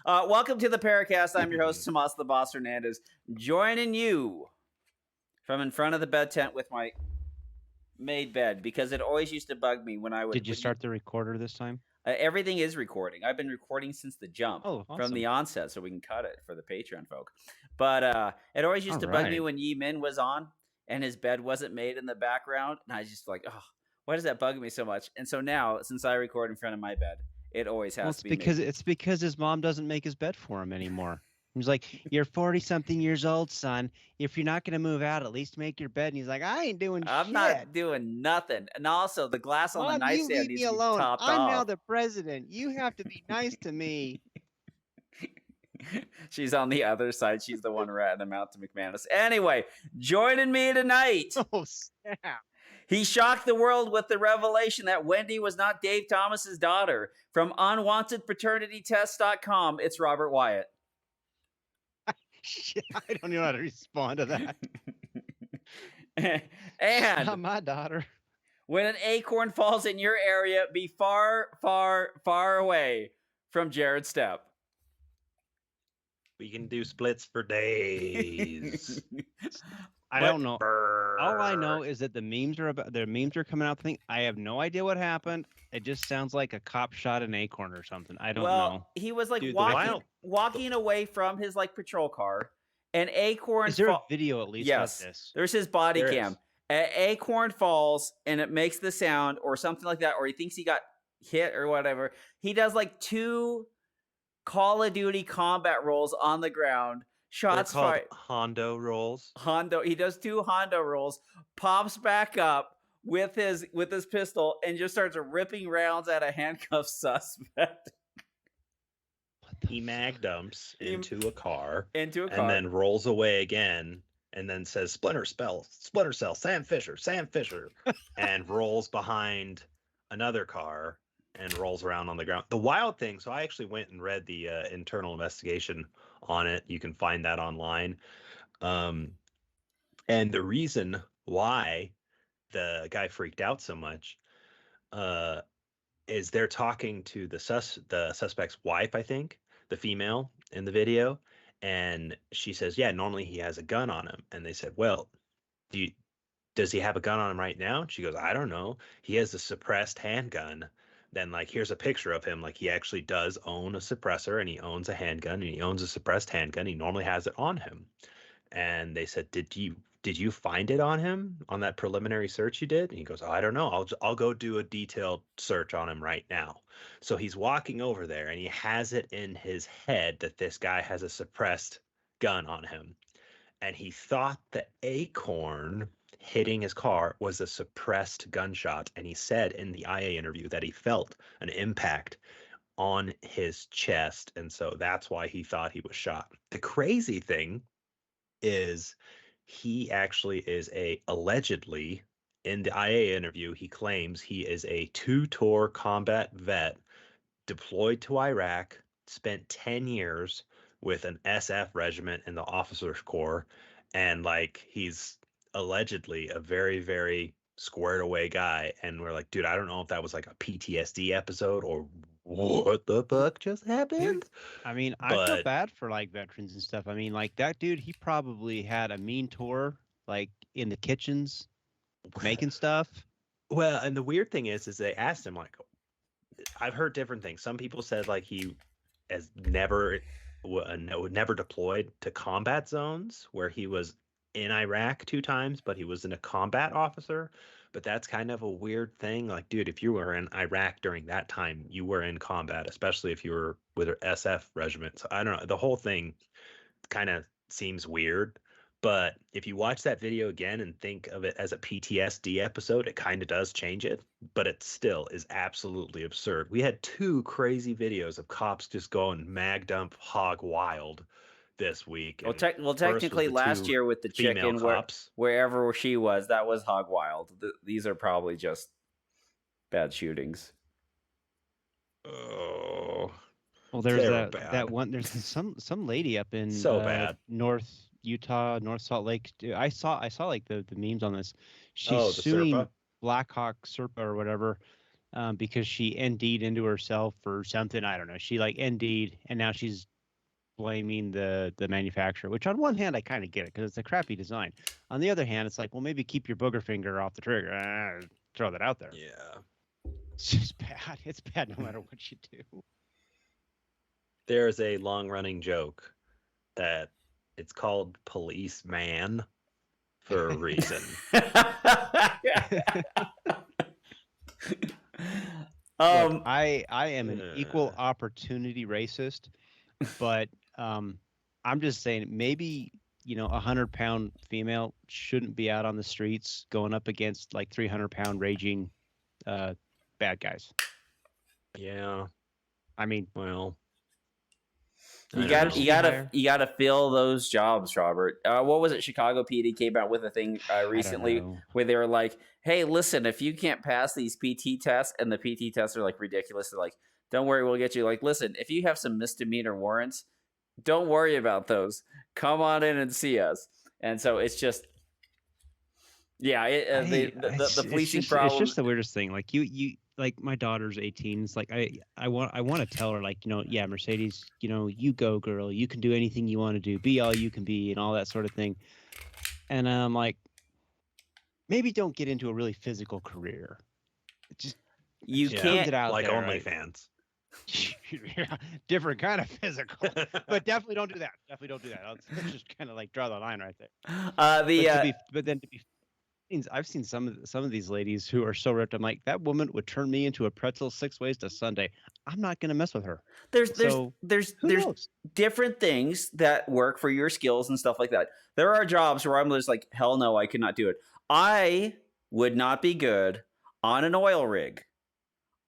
Welcome to the PARAcast. I'm your host, Tomas the Boss Hernandez, joining you from in front of the bed tent with my made bed because it always used to bug me when I would. Did you start the recorder this time? Everything is recording. I've been recording since the jump from the onset, so we can cut it for the Patreon folk. But it always used to bug me when Yi Min was on and his bed wasn't made in the background, and I was just like, oh, why does that bug me so much? And so now, since I record in front of my bed, it always has to be because it's because his mom doesn't make his bed for him anymore. He's like, you're 40-something years old, son. If you're not going to move out, at least make your bed. And he's like, I ain't doing shit. I'm not doing nothing. And also, the glass on the nightstand needs to be topped off. I'm now the president. You have to be nice to me. She's on the other side. She's the one ratting him out to McManus. Anyway, joining me tonight. Oh, snap. He shocked the world with the revelation that Wendy was not Dave Thomas's daughter. From unwantedpaternitytest.com, it's Robert Wyatt. I don't know how to respond to that. And not my daughter. When an acorn falls in your area, be far, far, far away from Jared Stepp. We can do splits for days. I don't know. All I know is that the memes are coming out. I have no idea what happened. It just sounds like a cop shot an acorn or something. I don't know. He was like walking away from his like patrol car. An acorn. Is there a video at least? Yes, of this? There's his body cam. An acorn falls and it makes the sound or something like that, or he thinks he got hit or whatever. He does like 2 Call of Duty combat rolls on the ground. Shots fired. Hondo rolls. He does 2 Hondo rolls, pops back up with his pistol, and just starts ripping rounds at a handcuffed suspect. He mag dumps into a car. And then rolls away again, and then says, Splinter Cell, Sam Fisher, and rolls behind another car and rolls around on the ground. The wild thing, so I actually went and read the internal investigation on it. You can find that online. And the reason why the guy freaked out so much is they're talking to the suspect's wife, I think, the female in the video. And she says, yeah, normally he has a gun on him. And they said, well, does he have a gun on him right now? And she goes, I don't know. He has a suppressed handgun. Then like here's a picture of him, like he actually does own a suppressor and he owns a handgun and he owns a suppressed handgun. He normally has it on him. And they said, did you find it on him on that preliminary search you did? And he goes, oh, I don't know. I'll go do a detailed search on him right now. So he's walking over there and he has it in his head that this guy has a suppressed gun on him. And he thought the acorn hitting his car was a suppressed gunshot. And he said in the IA interview that he felt an impact on his chest. And so that's why he thought he was shot. The crazy thing is he actually is allegedly in the IA interview, he claims he is a 2-tour combat vet deployed to Iraq, spent 10 years with an SF regiment in the officers corps. And like, he's allegedly a very, very squared away guy. And we're like, dude, I don't know if that was like a PTSD episode or what the fuck just happened. I mean, I feel bad for like veterans and stuff. I mean, like that dude, he probably had a mean tour, like in the kitchens making stuff. Well, and the weird thing is they asked him, like, I've heard different things. Some people said like he has never deployed to combat zones where he was in Iraq 2 times, but he was in a combat officer. But that's kind of a weird thing. Like, dude, if you were in Iraq during that time, you were in combat, especially if you were with an SF regiment. So I don't know. The whole thing kind of seems weird. But if you watch that video again and think of it as a PTSD episode, it kind of does change it. But it still is absolutely absurd. We had 2 crazy videos of cops just going mag dump hog wild this week. Well, technically last year with the chicken, wherever she was, that was hog wild. These are probably just bad shootings. Oh, well, there's that one. There's some lady up in bad North Utah, North Salt Lake. I saw like the memes on this. She's suing Serpa? Blackhawk Serpa or whatever because she ND'd into herself or something. I don't know. She like ND'd and now she's blaming the manufacturer, which on one hand I kind of get it because it's a crappy design. On the other hand, it's like, well, maybe keep your booger finger off the trigger. Throw that out there. Yeah. It's just bad. It's bad no matter what you do. There's a long-running joke that it's called Policeman for a reason. Look, I am an equal opportunity racist, but I'm just saying maybe 100-pound female shouldn't be out on the streets going up against like 300-pound raging bad guys. Yeah. I mean, well, you gotta fill those jobs, Robert. What was it? Chicago PD came out with a thing recently where they were like, "Hey, listen, if you can't pass these PT tests, and the PT tests are like ridiculous, they're like, don't worry, we'll get you. Like, listen, if you have some misdemeanor warrants, don't worry about those. Come on in and see us." And so it's just, yeah, the policing problem. It's just the weirdest thing. Like you like my daughter's 18. It's like I want to tell her, like, yeah, Mercedes, you go, girl. You can do anything you want to do. Be all you can be, and all that sort of thing. And I'm like, maybe don't get into a really physical career. You can't it out like there, OnlyFans. Yeah, different kind of physical, but definitely don't do that. Definitely don't do that. Let's just kind of like draw the line right there. But then to be I've seen some of these ladies who are so ripped. I'm like, that woman would turn me into a pretzel 6 ways to Sunday. I'm not going to mess with her. There's different things that work for your skills and stuff like that. There are jobs where I'm just like, hell no, I could not do it. I would not be good on an oil rig.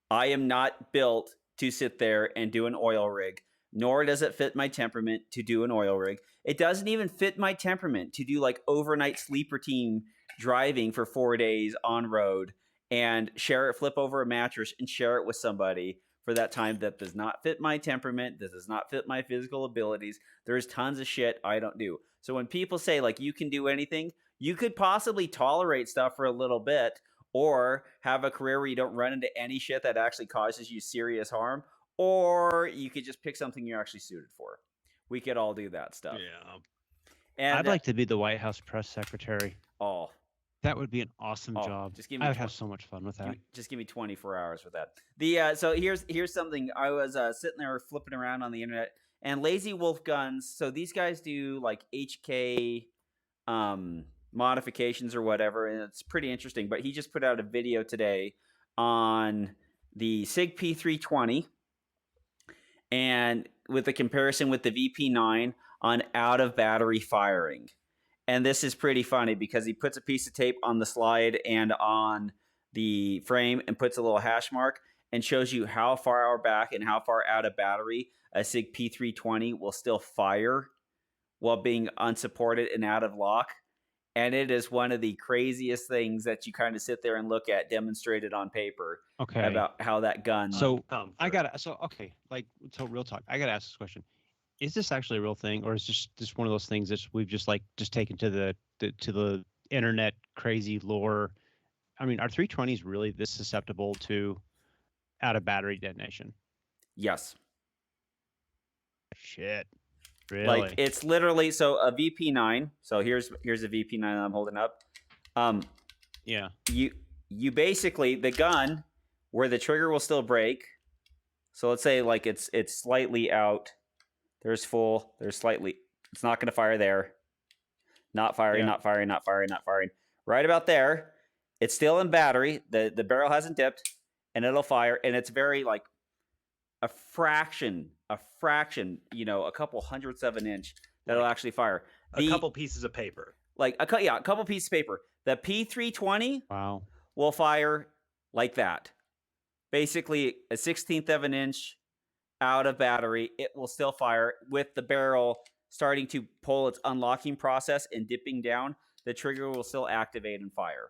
I am not built to sit there and do an oil rig, nor does it fit my temperament to do an oil rig. It doesn't even fit my temperament to do like overnight sleeper team driving for 4 days on road and flip over a mattress and share it with somebody for that time. That does not fit my temperament. That does not fit my physical abilities. There's tons of shit I don't do. So when people say like you can do anything, you could possibly tolerate stuff for a little bit, or have a career where you don't run into any shit that actually causes you serious harm, or you could just pick something you're actually suited for. We could all do that stuff. Yeah. And I'd like to be the White House press secretary. Oh, that would be an awesome job. I would have so much fun with that. Just give me 24 hours with that. So here's something. I was sitting there flipping around on the internet, and Lazy Wolf Guns. So these guys do like HK modifications or whatever, and it's pretty interesting. But he just put out a video today on the SIG P320, and with the comparison with the VP9 on out of battery firing. And this is pretty funny because he puts a piece of tape on the slide and on the frame and puts a little hash mark and shows you how far back and how far out of battery a SIG P320 will still fire while being unsupported and out of lock. And it is one of the craziest things that you kind of sit there and look at demonstrated on paper. Okay. About how that gun. So real talk. I gotta ask this question. Is this actually a real thing, or is this just one of those things that we've just taken to the internet crazy lore? I mean, are 320s really this susceptible to out of battery detonation? Yes. Shit. Really? Like it's literally a VP9. So here's a VP9 that I'm holding up. Yeah. You basically, the gun where the trigger will still break. So let's say like it's slightly out. There's full. There's slightly. It's not going to fire there. Not firing. Not firing. Not firing. Not firing. Right about there. It's still in battery. The barrel hasn't dipped, and it'll fire. And it's very like a fraction. A couple hundredths of an inch that'll actually fire. A couple pieces of paper. Like a couple pieces of paper. The P320. Wow. Will fire like that. Basically, a 1/16 of an inch. Out of battery, it will still fire with the barrel starting to pull its unlocking process and dipping down. The trigger will still activate and fire.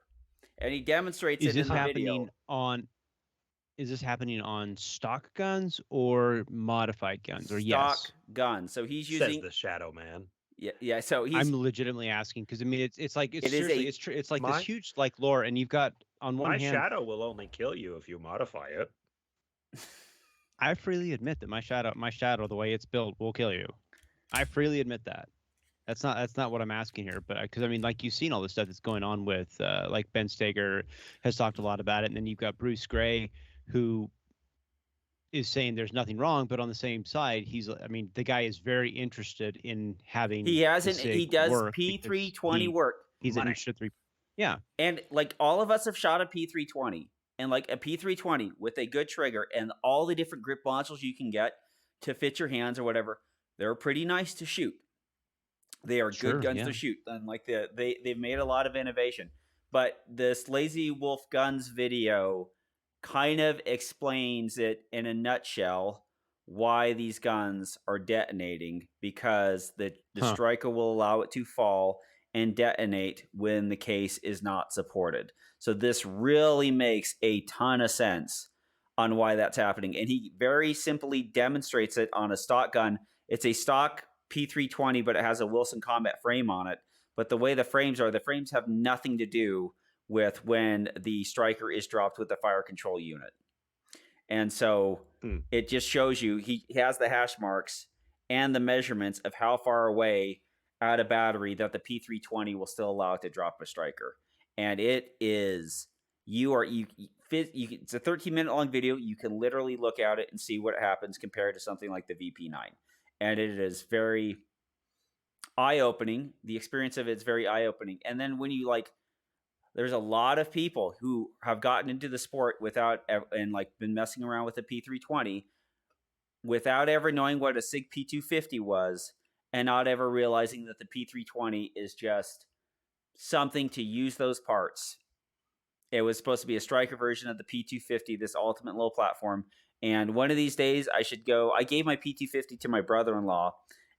And he demonstrates it in the video. Is this happening on stock guns or modified guns? Or stock guns. So he's using says the Shadow Man. Yeah. So I'm legitimately asking because I mean it's like it's like this huge like lore, and you've got on one hand. My Shadow will only kill you if you modify it. I freely admit that my shadow, the way it's built, will kill you. I freely admit that. That's not what I'm asking here, but because I mean, like you've seen all the stuff that's going on with, like Ben Steger has talked a lot about it, and then you've got Bruce Gray, who is saying there's nothing wrong, but on the same side, I mean, the guy is very interested in having. He does P320 work. He's an interested Yeah. And like all of us have shot a P320, and like a P320 with a good trigger and all the different grip modules you can get to fit your hands or whatever, they're pretty nice to shoot. They are good guns to shoot, and like they've made a lot of innovation. But this Lazy Wolf Guns video kind of explains it in a nutshell why these guns are detonating, because the striker will allow it to fall and detonate when the case is not supported. So this really makes a ton of sense on why that's happening, and he very simply demonstrates it on a stock gun. It's a stock P320, but it has a Wilson Combat frame on it. But the way the frames have nothing to do with when the striker is dropped with the fire control unit. And so it just shows you, he has the hash marks and the measurements of how far away out of battery that the P320 will still allow it to drop a striker. And it is, it's a 13-minute long video. You can literally look at it and see what happens compared to something like the VP9. And it is very eye-opening. The experience of it's very eye-opening. And then when you there's a lot of people who have gotten into the sport without and been messing around with the P320 without ever knowing what a SIG P250 was, and not ever realizing that the P320 is just something to use those parts. It was supposed to be a striker version of the P250, this ultimate low platform. And one of these days I should go. I gave my P250 to my brother-in-law,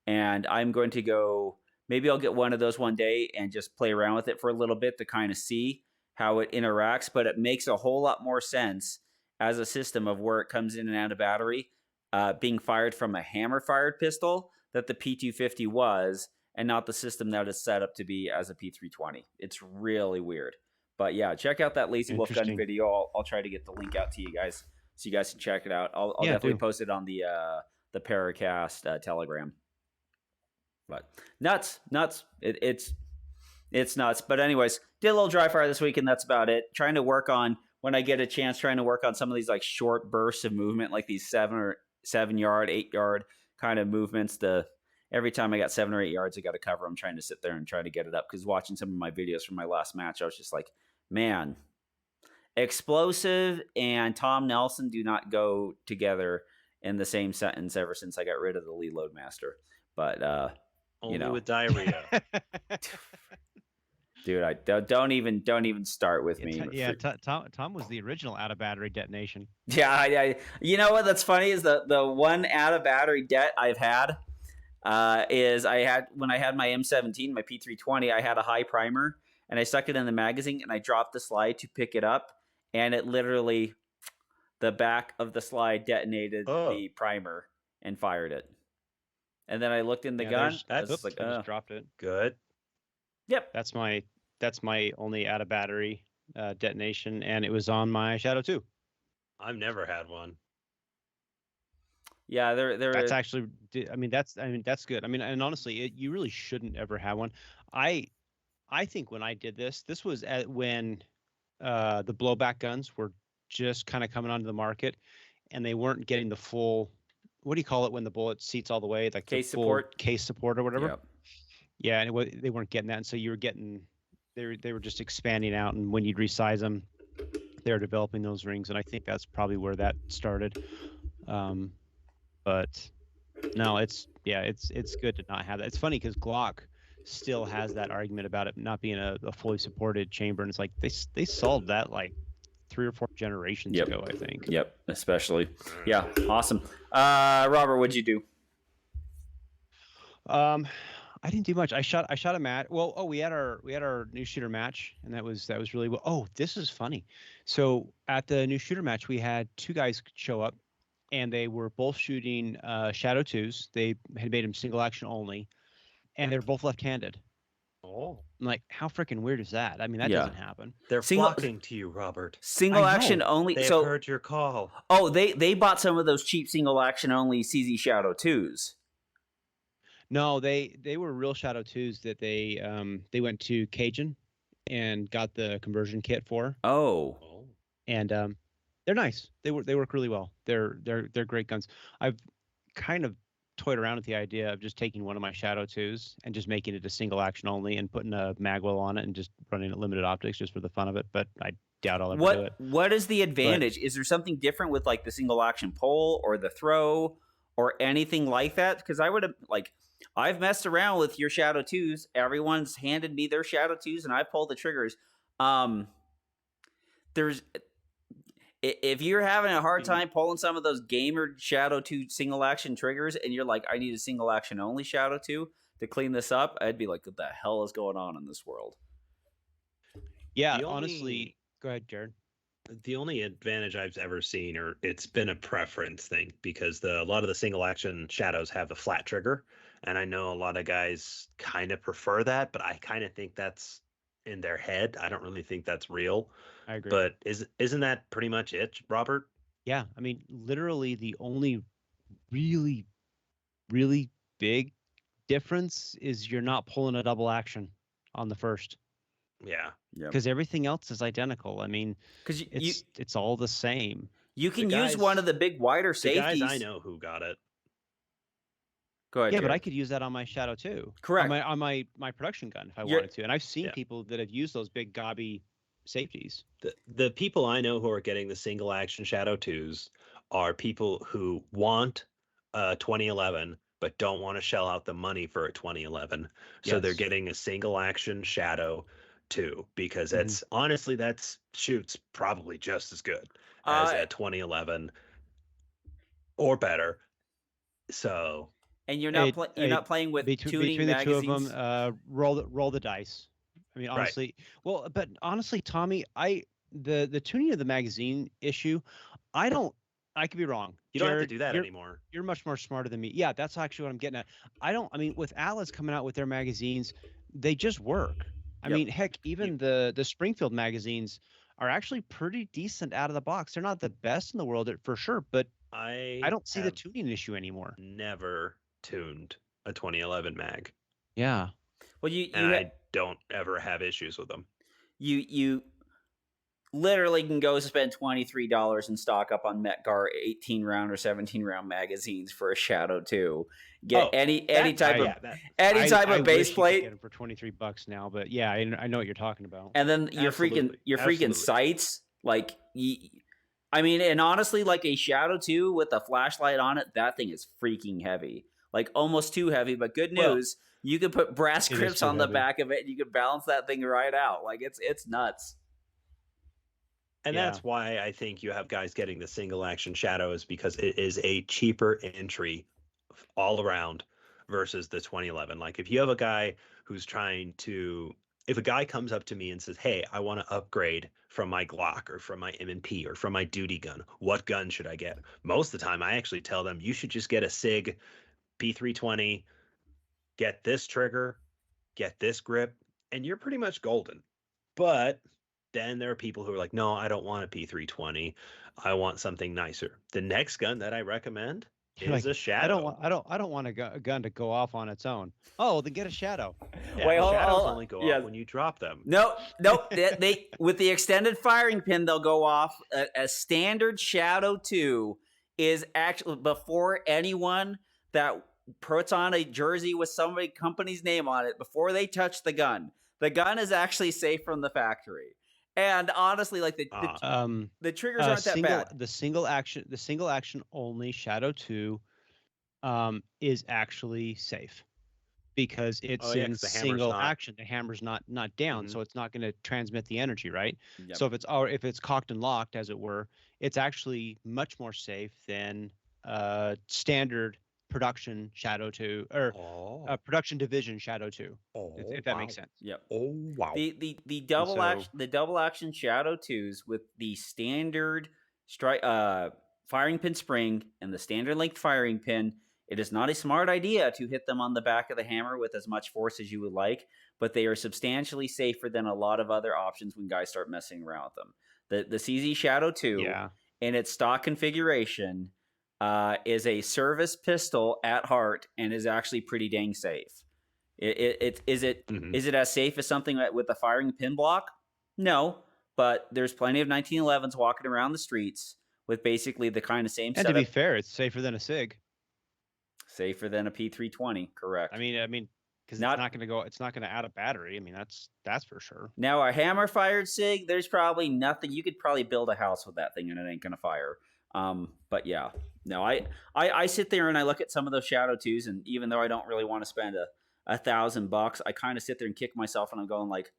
and I'm going to go. Maybe I'll get one of those one day and just play around with it for a little bit to kind of see how it interacts. But it makes a whole lot more sense as a system of where it comes in and out of battery, being fired from a hammer-fired pistol that the P250 was, and not the system that is set up to be as a P320. It's really weird. But yeah, check out that Lazy Wolf Gun video. I'll try to get the link out to you guys so you guys can check it out. I'll definitely post it on the PARAcast Telegram. But nuts. It's nuts. But anyways, did a little dry fire this week, and that's about it. Trying to work on, when I get a chance, trying to work on some of these short bursts of movement, like these 7 yard, 8 yard kind of movements. Every time I got 7 or 8 yards, I got to cover. I'm trying to sit there and try to get it up, because watching some of my videos from my last match, I was just like, man, explosive and Tom Nelson do not go together in the same sentence ever since I got rid of the lead load master. But only with diarrhea. Dude, I don't even start with me. Tom was the original out of battery detonation. Yeah, you know what? That's funny is the one out of battery det I've had is when I had my M17, my P320, I had a high primer and I stuck it in the magazine and I dropped the slide to pick it up, and it literally, the back of the slide detonated the primer and fired it. And then I looked in the gun. I just dropped it. Good. Yep. That's my only out of battery detonation, and it was on my Shadow 2. I've never had one. Yeah, that's actually. That's good. I mean, and honestly, you really shouldn't ever have one. I think when I did this was when the blowback guns were just kind of coming onto the market, and they weren't getting the full. What do you call it when the bullet seats all the way? Like case the full support, case support or whatever. Yep. Yeah, and they weren't getting that, and so you were getting. They were just expanding out, and when you'd resize them, they're developing those rings, and I think that's probably where that started. But no, it's good to not have that. It's funny because Glock still has that argument about it not being a fully supported chamber, and it's like they solved that 3 or 4 generations ago, I think. Yep, especially. Yeah, awesome. Robert, what'd you do? I didn't do much. I shot a match. Well, we had our new shooter match, and that was really well. Oh, this is funny. So at the new shooter match, we had 2 guys show up, and they were both shooting Shadow 2s. They had made them single action only, and they're both left-handed. Oh, I'm like, how freaking weird is that? I mean, that doesn't happen. They're flocking to you, Robert. Single action only. They've heard your call. Oh, they bought some of those cheap single action only CZ Shadow 2s. No, they were real Shadow 2s that they went to Cajun and got the conversion kit for. Oh. And they're nice. They work really well. They're great guns. I've kind of toyed around with the idea of just taking one of my Shadow 2s and just making it a single action only and putting a magwell on it and just running it limited optics just for the fun of it, but I doubt I'll ever do it. What is the advantage? Is there something different with like the single action pole or the throw or anything like that? Because I would have I've messed around with your Shadow 2s. Everyone's handed me their Shadow 2s and I pulled the triggers. There's if you're having a hard time pulling some of those gamer Shadow 2 single action triggers and you're like, I need a single action only Shadow 2 to clean this up, I'd be like, what the hell is going on in this world? Yeah, honestly, go ahead, Jared. The only advantage I've ever seen, or it's been a preference thing, because a lot of the single action Shadows have a flat trigger, and I know a lot of guys kind of prefer that, but I kind of think that's in their head. I don't really think that's real. I agree. But isn't that pretty much it, Robert? Yeah, I mean, literally the only really, really big difference is you're not pulling a double action on the first. Yeah. Because everything else is identical. I mean, because it's all the same. You can use one of the big wider safeties. The guys I know who got it. Go ahead. Yeah, Jared. but I could use that on my Shadow 2. Correct. On my production gun if I wanted to. And I've seen people that have used those big gobby safeties. The people I know who are getting the single action Shadow 2s are people who want a 2011 but don't want to shell out the money for a 2011. So they're getting a single action Shadow 2 because that's honestly shoots probably just as good as a 2011 or better. So and you're not not playing with tuning between magazines? The two of them, roll the dice. I mean, honestly, but honestly, Tommy, the tuning of the magazine issue, I could be wrong. You don't have to do that anymore. You're much more smarter than me. Yeah, that's actually what I'm getting at. I mean, with Atlas coming out with their magazines, they just work. I mean, heck, even the Springfield magazines are actually pretty decent out of the box. They're not the best in the world for sure, but I don't see the tuning issue anymore. Never tuned a 2011 mag. Yeah. Well, I don't ever have issues with them. You literally can go spend $23 and stock up on Metgar 18 round or 17 round magazines for a Shadow 2. Get any type of base plate. Get them for $23 now, but yeah, I know what you're talking about. And then your freaking sights, like I mean, and honestly, like a Shadow 2 with a flashlight on it, that thing is freaking heavy. Like almost too heavy, but good news, you can put brass grips on the back of it and you can balance that thing right out. Like it's nuts. And that's why I think you have guys getting the single action Shadows, because it is a cheaper entry all around versus the 2011. Like if you have a guy who's if a guy comes up to me and says, hey, I want to upgrade from my Glock or from my M&P or from my duty gun, what gun should I get? Most of the time I actually tell them you should just get a SIG P320, get this trigger, get this grip, and you're pretty much golden. But then there are people who are like, no, I don't want a P320. I want something nicer. The next gun that I recommend is a Shadow. I don't want a gun to go off on its own. Oh, then get a Shadow. Yeah, Wait, Shadows only go off when you drop them. Nope. they with the extended firing pin, they'll go off. A standard Shadow 2 is actually before anyone that puts on a jersey with somebody company's name on it, before they touch the gun is actually safe from the factory. And honestly, like the triggers aren't that bad. The single action only Shadow 2 is actually safe because it's in single action. The hammer's not down, so it's not going to transmit the energy, right? Yep. So if it's cocked and locked, as it were, it's actually much more safe than standard production Shadow 2 or production division Shadow 2. If that makes sense. Yep. Oh wow. The double action Shadow 2s with the standard firing pin spring and the standard length firing pin, it is not a smart idea to hit them on the back of the hammer with as much force as you would like, but they are substantially safer than a lot of other options when guys start messing around with them. The CZ Shadow 2 in its stock configuration is a service pistol at heart and is actually pretty dang safe. Is it as safe as something with a firing pin block? No, but there's plenty of 1911s walking around the streets with basically the kind of same And setup. to be fair, it's safer than a SIG. Safer than a P320, correct? I mean, because it's not going to add a battery. I mean, that's for sure. Now, a hammer fired SIG, there's probably nothing. You could probably build a house with that thing and it ain't gonna fire. But no, I sit there and I look at some of those Shadow 2s, and even though I don't really want to spend $1,000, I kind of sit there and kick myself, and I'm going like,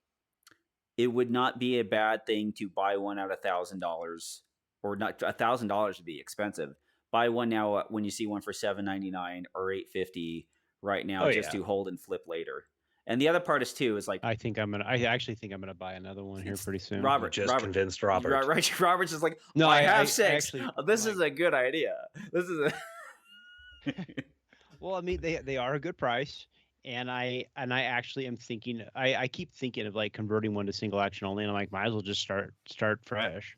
it would not be a bad thing to buy one at $1,000, or not. $1,000 would be expensive. Buy one now when you see one for $799 or $850 right now, to hold and flip later. And the other part is too is like, I actually think I'm gonna buy another one here pretty soon. Robert convinced Robert. Robert's just like, no, I have 6. This is a good idea. This is a. Well, I mean, they are a good price, and I actually am thinking. I keep thinking of like converting one to single action only, and I'm like, might as well just start fresh.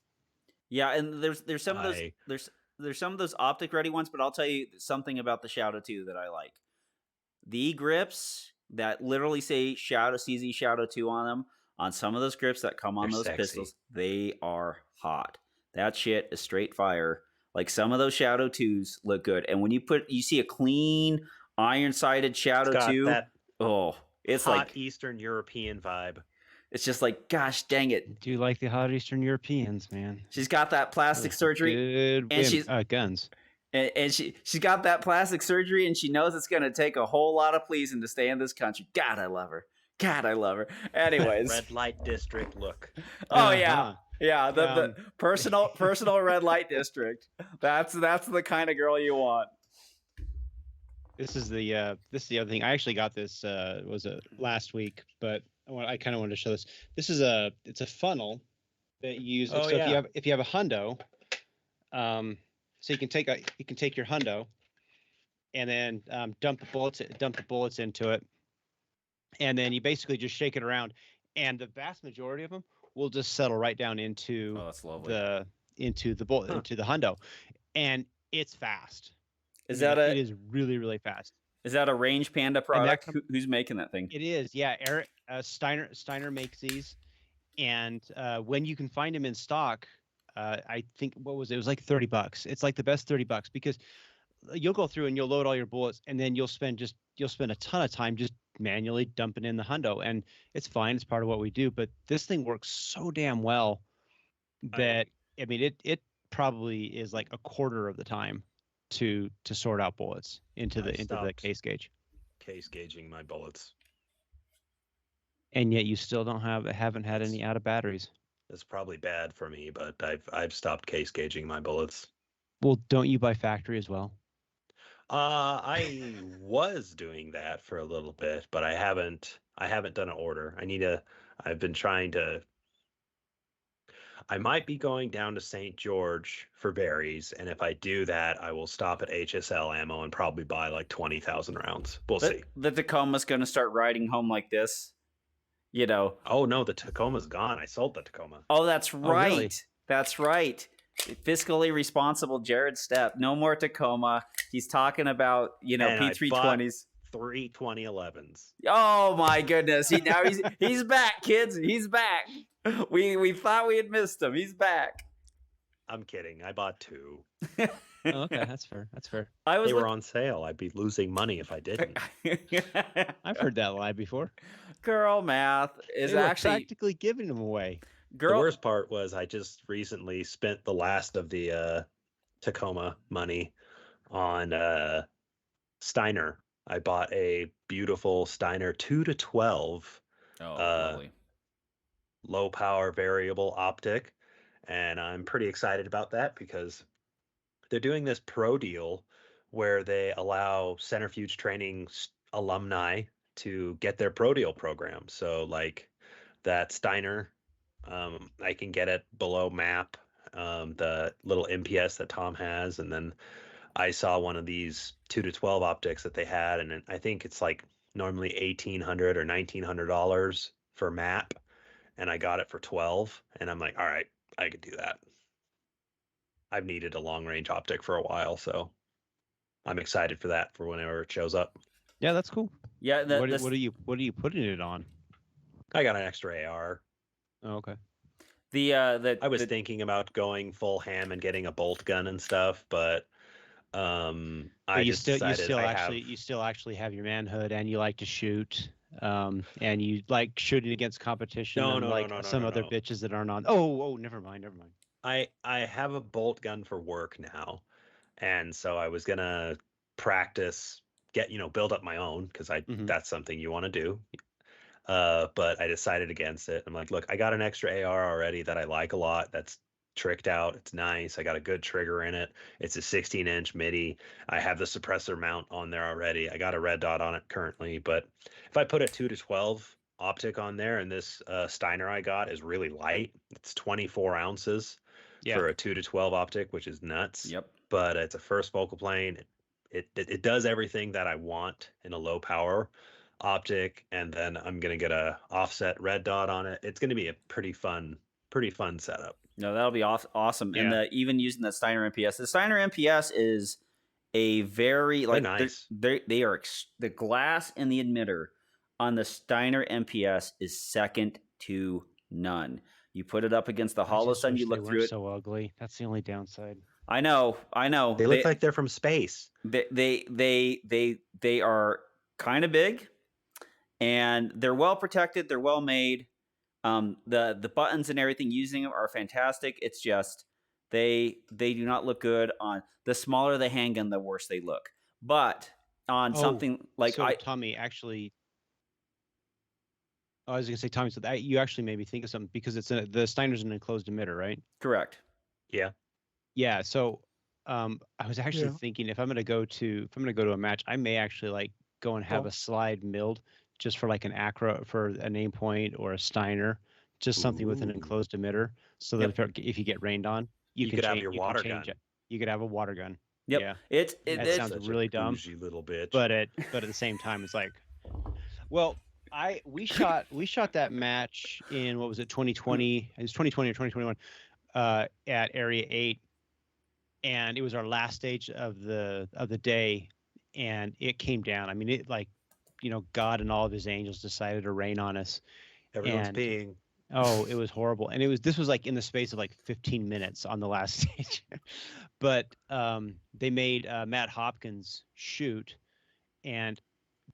Yeah, and there's some of those there's some of those optic ready ones, but I'll tell you something about the Shadow 2 that I like. The grips that literally say Shadow CZ Shadow 2 on them, on some of those grips that come on those pistols, they are hot. That shit is straight fire. Like, some of those Shadow 2s look good, and when you see a clean iron-sided Shadow 2, it's hot like Eastern European vibe. It's just like, gosh dang it. Do you like the hot Eastern Europeans, man? She's got that plastic surgery. And she's guns. And she's got that plastic surgery, and she knows it's going to take a whole lot of pleasing to stay in this country. God, I love her. Anyways. Red light district look. Oh, yeah. Yeah, the personal red light district. That's the kind of girl you want. This is the other thing. I actually got this last week, but I kind of wanted to show this. This is it's a funnel that you use. If you have a hundo, so you can take your hundo, and then dump the bullets into it, and then you basically just shake it around, and the vast majority of them will just settle right down into the hundo, and it's fast. It is really, really fast. Is that a Range Panda product? Who's making that thing? It is, yeah. Eric Steiner makes these, and when you can find them in stock, I think it was like $30. It's like the best $30 because you'll go through and you'll load all your bullets, and then you'll spend a ton of time just manually dumping in the hundo, and it's fine. It's part of what we do, but this thing works so damn well that I mean it probably is like a quarter of the time to sort out bullets into the case gauge. Case gauging my bullets. And yet you still haven't had any out of batteries. That's probably bad for me, but I've stopped case gauging my bullets. Well, don't you buy factory as well? I was doing that for a little bit, but I haven't done an order. I've been trying to. I might be going down to St. George for berries, and if I do that, I will stop at HSL ammo and probably buy like 20,000 rounds. We'll see. The Tacoma's going to start riding home like this, you know. Oh no, the Tacoma's gone. I sold the Tacoma. Oh, that's right. Really? That's right. Fiscally responsible Jared Stepp. No more Tacoma. He's talking about, P320s. 3 2011s. Oh my goodness. He's back, kids. He's back. We thought we had missed him. He's back. I'm kidding. I bought 2. Oh, okay, that's fair. They were on sale. I'd be losing money if I didn't. I've heard that lie before. Girl math is actually practically giving them away. The worst part was I just recently spent the last of the Tacoma money on Steiner. I bought a beautiful Steiner 2-12. Lovely. Low power variable optic, and I'm pretty excited about that because they're doing this pro deal where they allow centrifuge training alumni to get their pro deal program. So like that Steiner, I can get it below map, the little MPS that Tom has, and then I saw one of these 2-12 optics that they had, and I think it's like normally $1,800 or $1,900 for map. And I got it for 12, and I'm like, all right, I could do that. I've needed a long range optic for a while, so I'm excited for that for whenever it shows up. Yeah, that's cool. Yeah. What are you putting it on? I got an extra AR. Oh, okay. I was thinking about going full ham and getting a bolt gun and stuff, but you still actually have your manhood, and you like to shoot, and you like shooting against competition, other bitches that aren't on. Oh, never mind. I have a bolt gun for work now, and so I was gonna practice, build up my own, because that's something you want to do. But I decided against it. I'm like, look, I got an extra AR already that I like a lot. That's tricked out. It's nice. I got a good trigger in it. It's a 16-inch MIDI. I have the suppressor mount on there already. I got a red dot on it currently. But if I put a 2-12 optic on there, and this Steiner I got is really light, it's 24 ounces for a 2-12 optic, which is nuts. Yep. But it's a first focal plane. It does everything that I want in a low power optic, and then I'm gonna get a offset red dot on it. It's gonna be a pretty fun setup. No, that'll be awesome. Yeah. And even using the Steiner MPS, the Steiner MPS is a very like nice. They are the glass and the emitter on the Steiner MPS is second to none. You put it up against the Holosun, you look through it. So ugly. That's the only downside. I know. They look like they're from space. They are kind of big, and they're well protected. They're well made. The buttons and everything using them are fantastic. It's just they do not look good on the smaller the handgun, the worse they look. But on something like Tommy, actually, I was gonna say, Tommy, so that you actually made me think of something, because the Steiner's an enclosed emitter, right? Correct. Yeah. Yeah. So I was actually thinking, if I'm gonna go to a match, I may actually go and have a slide milled just for an Acro, for an aim point, or a Steiner, just something with an enclosed emitter, so that if you get rained on, you could have your water gun. You could have a water gun. Yep. Yeah. It sounds really dumb, bougie little bitch. But at the same time, it's like, well, we shot that match in, what was it, 2020? It was 2020 or 2021 at Area 8, and it was our last stage of the day, and it came down. I mean, it God and all of his angels decided to rain on us. Everyone's peeing. Oh, it was horrible. And this was in the space of 15 minutes on the last stage. But they made Matt Hopkins shoot, and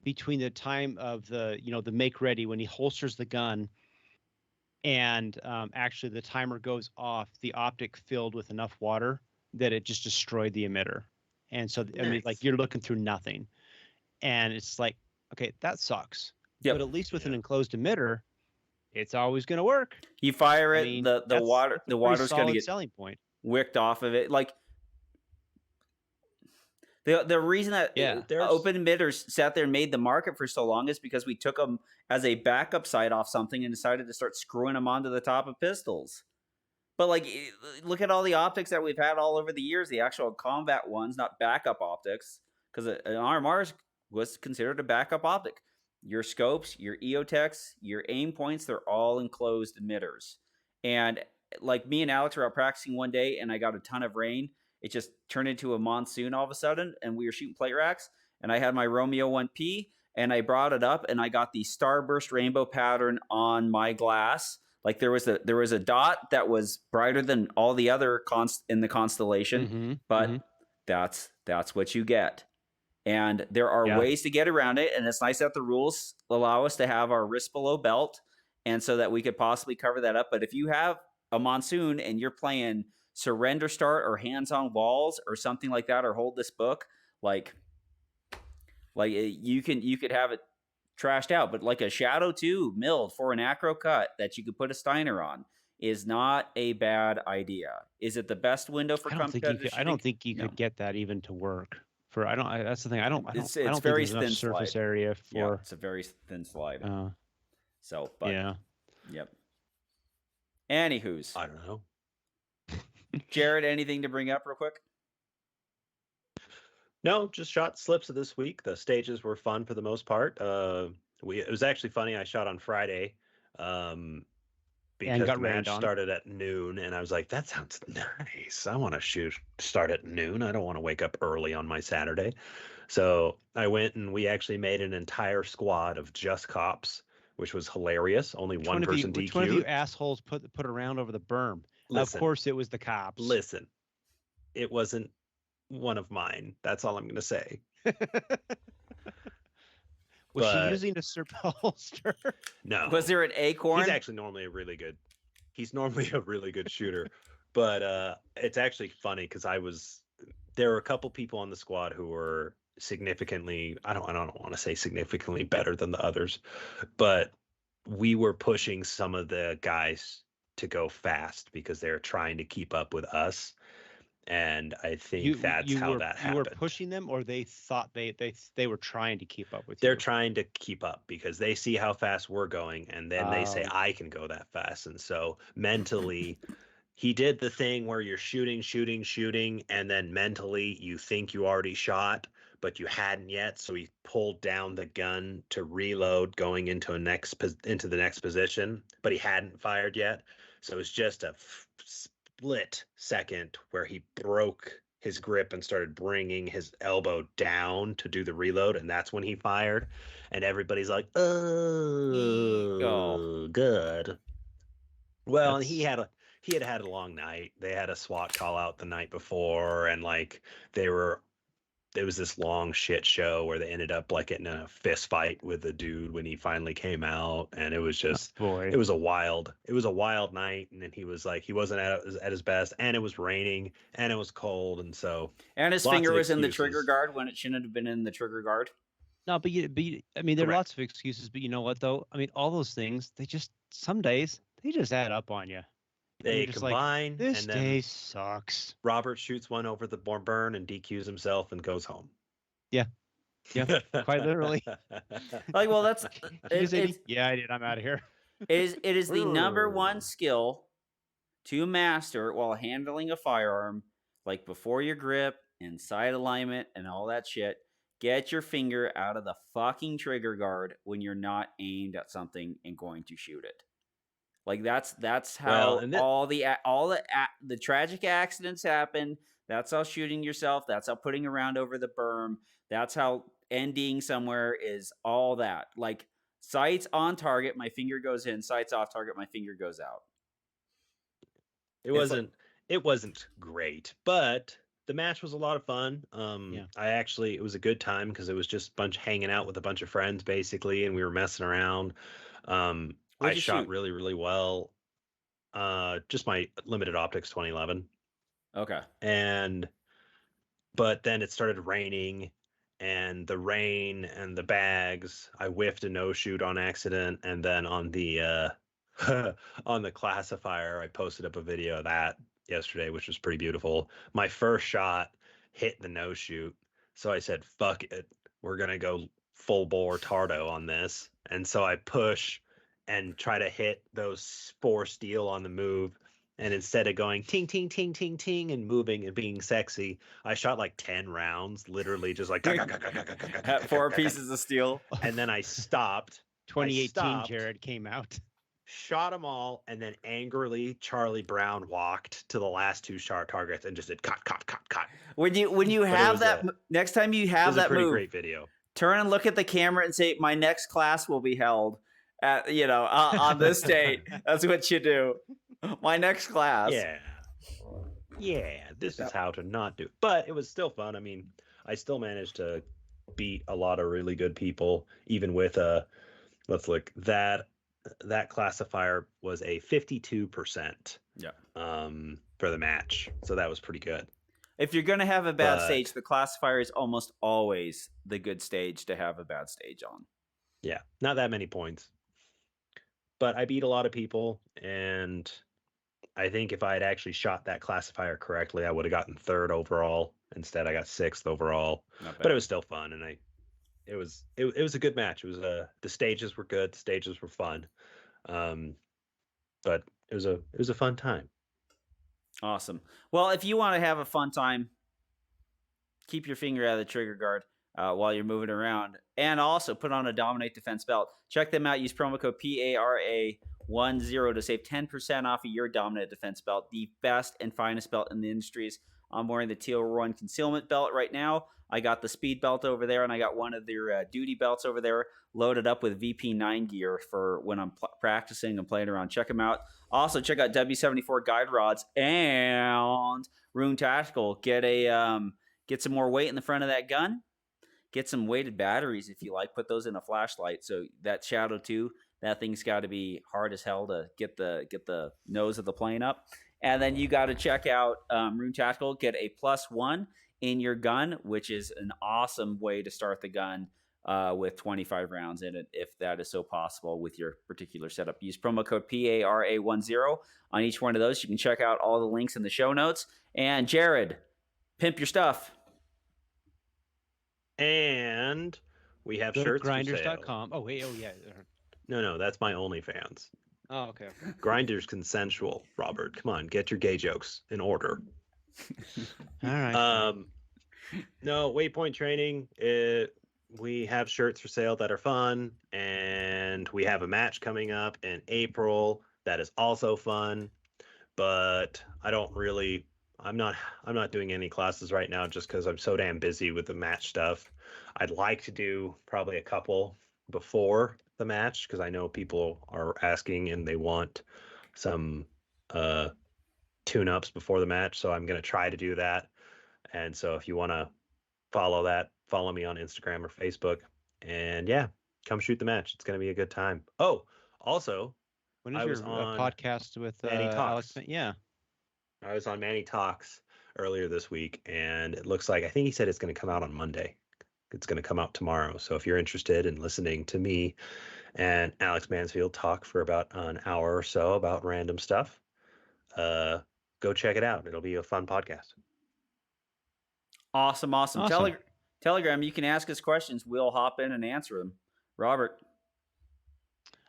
between the time of the make ready, when he holsters the gun, and actually the timer goes off, the optic filled with enough water that it just destroyed the emitter. And so, nice. I mean, you're looking through nothing. And it's okay, that sucks. Yep. But at least with an enclosed emitter, it's always going to work. You fire it, the water's going to get selling point wicked off of it. The reason that open emitters sat there and made the market for so long is because we took them as a backup sight off something and decided to start screwing them onto the top of pistols. But look at all the optics that we've had all over the years, the actual combat ones, not backup optics, because an RMR was considered a backup optic. Your scopes, your EOTechs, your aim points, they're all enclosed emitters. And me and Alex were out practicing one day, and I got a ton of rain. It just turned into a monsoon all of a sudden, and we were shooting plate racks, and I had my Romeo 1P, and I brought it up, and I got the starburst rainbow pattern on my glass. There was a dot that was brighter than all the other in the constellation, but that's what you get. And there are ways to get around it, and it's nice that the rules allow us to have our wrist below belt, and so that we could possibly cover that up. But if you have a monsoon and you're playing Surrender Start or Hands on Walls or something like that, or Hold This Book, you could have it trashed out. But a Shadow 2 milled for an acro cut that you could put a Steiner on is not a bad idea. Is it the best window for competitive? I don't think you could get that even to work. That's the thing. I don't it's think very there's enough thin surface slide. area for. Yeah, it's a very thin slide. Yep. Anywho's. I don't know. Jared, anything to bring up real quick? No, just shot slips of this week. The stages were fun for the most part. It was actually funny. I shot on Friday. because the match started at noon, and I was like, that sounds nice. I want to start at noon. I don't want to wake up early on my Saturday. So I went, and we actually made an entire squad of just cops, which was hilarious. Only one person DQ'd. Which one of you assholes put a round over the berm? Listen, of course it was the cops. Listen, it wasn't one of mine. That's all I'm going to say. Was she using a holster? No. Was there an acorn? He's actually normally a really good shooter. But it's actually funny because there were a couple people on the squad who were significantly, I don't want to say significantly better than the others, but we were pushing some of the guys to go fast because they're trying to keep up with us. And I think that's how that happened. You were pushing them, or they thought they were trying to keep up with you? They're trying to keep up because they see how fast we're going, and then they say, I can go that fast. And so mentally, he did the thing where you're shooting, and then mentally you think you already shot, but you hadn't yet. So he pulled down the gun to reload going into the next position, but he hadn't fired yet. So it's just a split second where he broke his grip and started bringing his elbow down to do the reload, and that's when he fired. And everybody's like, oh. Good. Well, and he had a long night. They had a SWAT call out the night before, and like there was this long shit show where they ended up like getting a fist fight with the dude when he finally came out, and it was just it was a wild night. And then he was like, he wasn't at his best, and it was raining and it was cold, and so his finger was in the trigger guard when it shouldn't have been in the trigger guard. No, but I mean, there are lots of excuses, but you know what though? I mean, all those things, some days they just add up on you. They combine. Like, this day sucks. Robert shoots one over the burn and DQs himself and goes home. Yeah, quite literally. Like, well, that's yeah, I did. I'm out of here. It is the number one skill to master while handling a firearm, like before your grip and sight alignment and all that shit. Get your finger out of the fucking trigger guard when you're not aimed at something and going to shoot it. Like that's how all the tragic accidents happen. That's how shooting yourself. That's how putting a round over the berm. That's how ending somewhere is all that. Like, sights on target, my finger goes in. Sights off target, my finger goes out. It wasn't great, but the match was a lot of fun. It was a good time because it was just hanging out with a bunch of friends basically, and we were messing around. I shot really, really well. Just my limited optics 2011. Okay. But then it started raining, and the rain and the bags, I whiffed a no shoot on accident. And then on the on the classifier, I posted up a video of that yesterday, which was pretty beautiful. My first shot hit the no shoot. So I said, fuck it. We're going to go full bore tardo on this. And so I push and try to hit those 4 steel on the move. And instead of going ting, ting, ting, ting, ting, and moving and being sexy, I shot like 10 rounds, literally just like 4 pieces of steel. And then I stopped. 2018 Jared came out. Shot them all, and then angrily Charlie Brown walked to the last 2 sharp targets and just did cut. When you have that, next time you have that pretty move, great video. Turn and look at the camera and say, "My next class will be held at on this date." That's what you do. My next class. Yeah. This is how to not do. But it was still fun. I mean, I still managed to beat a lot of really good people, even with let's look, that classifier was a 52%. Yeah. For the match. So that was pretty good. If you're going to have a bad stage, the classifier is almost always the good stage to have a bad stage on. Yeah, not that many points. But I beat a lot of people, and I think if I had actually shot that classifier correctly, I would have gotten 3rd overall. Instead, I got 6th overall. But it was still fun, and it was a good match. It was the stages were good, the stages were fun. But it was a fun time. Awesome. Well, if you want to have a fun time, keep your finger out of the trigger guard. while you're moving around. And also put on a Dominate Defense belt. Check them out. Use promo code PARA10 to save 10% off of your Dominate Defense belt, the best and finest belt in the industries. I'm wearing the Teal 1 concealment belt right now. I got the speed belt over there, and I got one of their duty belts over there loaded up with VP9 gear for when I'm practicing and playing around. Check them out. Also, check out W74 guide rods and Rune Tactical. Get some more weight in the front of that gun. Get some weighted batteries if you like. Put those in a flashlight. So that Shadow 2, that thing's got to be hard as hell to get the nose of the plane up. And then you got to check out Rune Tactical. Get a +1 in your gun, which is an awesome way to start the gun with 25 rounds in it, if that is so possible with your particular setup. Use promo code PARA10 on each one of those. You can check out all the links in the show notes. And Jared, pimp your stuff. And we have shirts grinders.com. Oh, wait. Oh, yeah. No, that's my OnlyFans. Oh, okay. Grinders consensual, Robert. Come on, get your gay jokes in order. All right. No, Waypoint Training. We have shirts for sale that are fun, and we have a match coming up in April that is also fun. But I'm not doing any classes right now just because I'm so damn busy with the match stuff. I'd like to do probably a couple before the match because I know people are asking and they want some tune-ups before the match. So I'm going to try to do that. And so if you want to follow me on Instagram or Facebook. And yeah, come shoot the match. It's going to be a good time. Oh, also, when is your podcast with Alex? Yeah. I was on Manny Talks earlier this week, and it looks like, I think he said it's going to come out on Monday. It's going to come out tomorrow. So if you're interested in listening to me and Alex Mansfield talk for about an hour or so about random stuff, go check it out. It'll be a fun podcast. Awesome. Telegram, you can ask us questions. We'll hop in and answer them. Robert.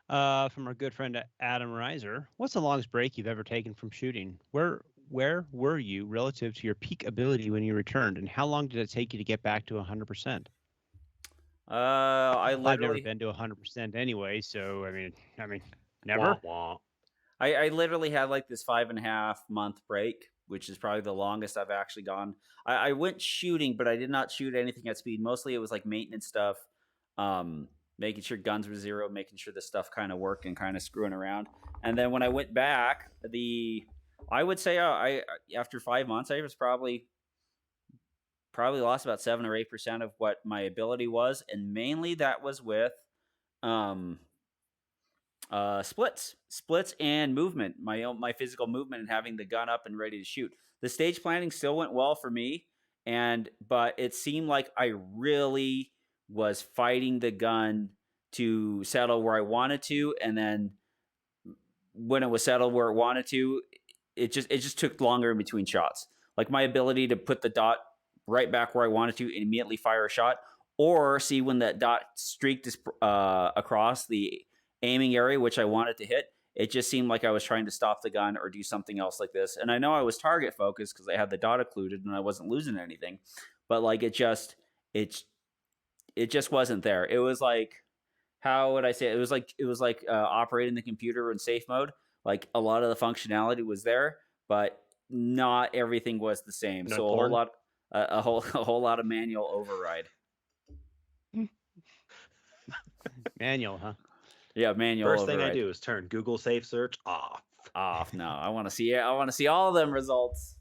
From our good friend Adam Reiser, what's the longest break you've ever taken from shooting? Where were you relative to your peak ability when you returned, and how long did it take you to get back to 100%? I've never been to 100% anyway, so I mean, never. I literally had like this 5.5 month break, which is probably the longest I've actually gone. I went shooting, but I did not shoot anything at speed. Mostly it was like maintenance stuff, making sure guns were zero, making sure the stuff kind of worked and kind of screwing around. And then when I went back, I would say after 5 months, I was probably lost about 7 or 8% of what my ability was, and mainly that was with splits and movement, my physical movement, and having the gun up and ready to shoot. The stage planning still went well for me, but it seemed like I really was fighting the gun to settle where I wanted to, and then when it was settled where it wanted to, it just took longer in between shots. Like my ability to put the dot right back where I wanted to, immediately fire a shot, or see when that dot streaked across the aiming area which I wanted to hit. It just seemed like I was trying to stop the gun or do something else like this. And I know I was target focused because I had the dot occluded and I wasn't losing anything, but like it just wasn't there. It was like, how would I say it? It was like operating the computer in safe mode. Like a lot of the functionality was there, but not everything was the same. So a whole lot of manual override. Manual, huh? Yeah, manual. First thing I do is turn Google Safe Search off. No, I want to see all of them results.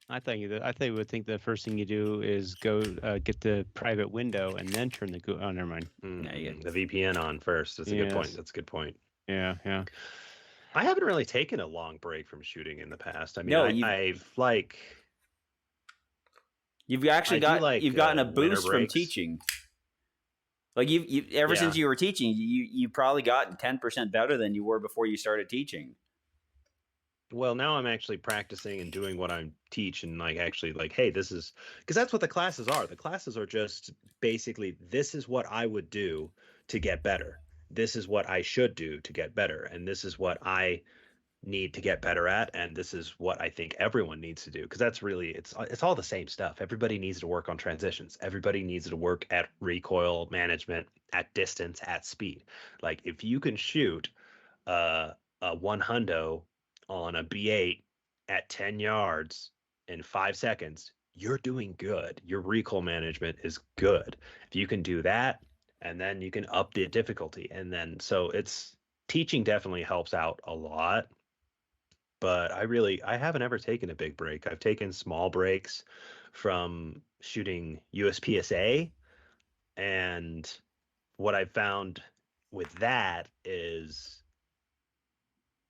I would think the first thing you do is go get the private window and then turn the Google. Oh, never mind. The VPN on first. That's a good point. That's a good point. Yeah. I haven't really taken a long break from shooting in the past. I mean, you've actually gotten a boost from teaching. Like you ever since you were teaching, you probably gotten 10% better than you were before you started teaching. Well, now I'm actually practicing and doing what I teach, and hey, this is because that's what the classes are. The classes are just basically, this is what I would do to get better. This is what I should do to get better, and this is what I need to get better at, and this is what I think everyone needs to do, because that's really it's all the same stuff. Everybody needs to work on transitions. Everybody needs to work at recoil management, at distance, at speed. Like if you can shoot a one hundo on a B8 at 10 yards in 5 seconds, you're doing good. Your recoil management is good. If you can do that, and then you can up the difficulty, and then so it's teaching definitely helps out a lot. But I haven't ever taken a big break. I've taken small breaks from shooting USPSA, and what I've found with that is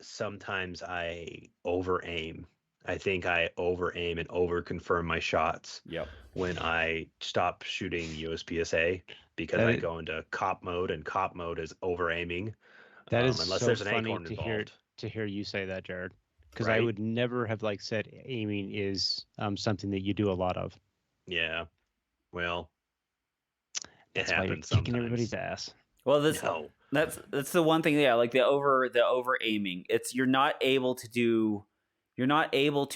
sometimes I over aim. I think I over aim and over confirm my shots. Yep. When I stop shooting USPSA, because I go into cop mode, and cop mode is over aiming. That is unless there's an acorn involved. To hear you say that, Jared, because I would never have said aiming is something that you do a lot of. Yeah. Well, that's why you're kicking everybody's ass. Well, that's the one thing. Yeah, like the over aiming. It's you're not able to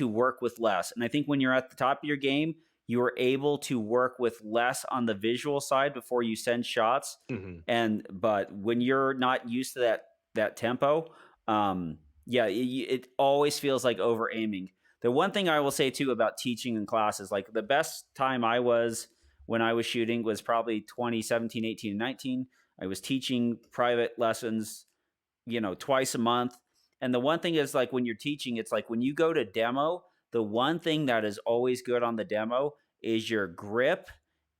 work with less. And I think when you're at the top of your game, you are able to work with less on the visual side before you send shots. Mm-hmm. But when you're not used to that tempo, it always feels like over aiming. The one thing I will say too about teaching in classes, like the best time I was when I was shooting was probably 2017, 18, and 19. I was teaching private lessons, twice a month. And the one thing is, like, when you're teaching, it's like when you go to demo, the one thing that is always good on the demo is your grip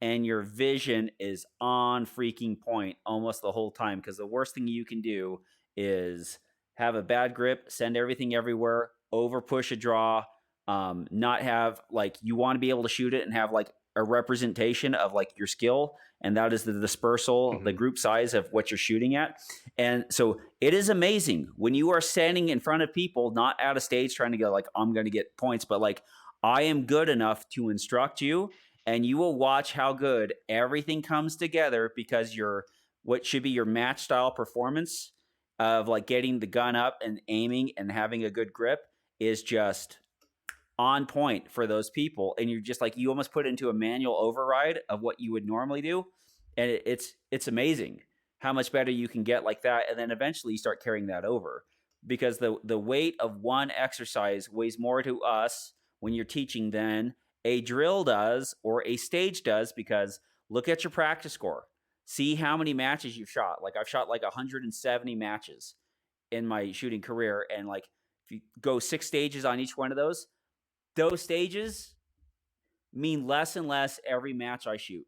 and your vision is on freaking point almost the whole time. Because the worst thing you can do is have a bad grip, send everything everywhere, over push a draw, not have, like, you want to be able to shoot it and have like a representation of like your skill, and that is the dispersal, the group size of what you're shooting at. And so it is amazing when you are standing in front of people, not at a stage trying to go like, I'm going to get points, but like, I am good enough to instruct you, and you will watch how good everything comes together, because what should be your match style performance of like getting the gun up and aiming and having a good grip is just on point for those people. And you're just like, you almost put it into a manual override of what you would normally do. And it's amazing how much better you can get like that. And then eventually you start carrying that over, because the weight of one exercise weighs more to us when you're teaching than a drill does or a stage does. Because look at your practice score, see how many matches you've shot. Like I've shot like 170 matches in my shooting career. And like, if you go 6 stages on each one of those stages mean less and less every match I shoot.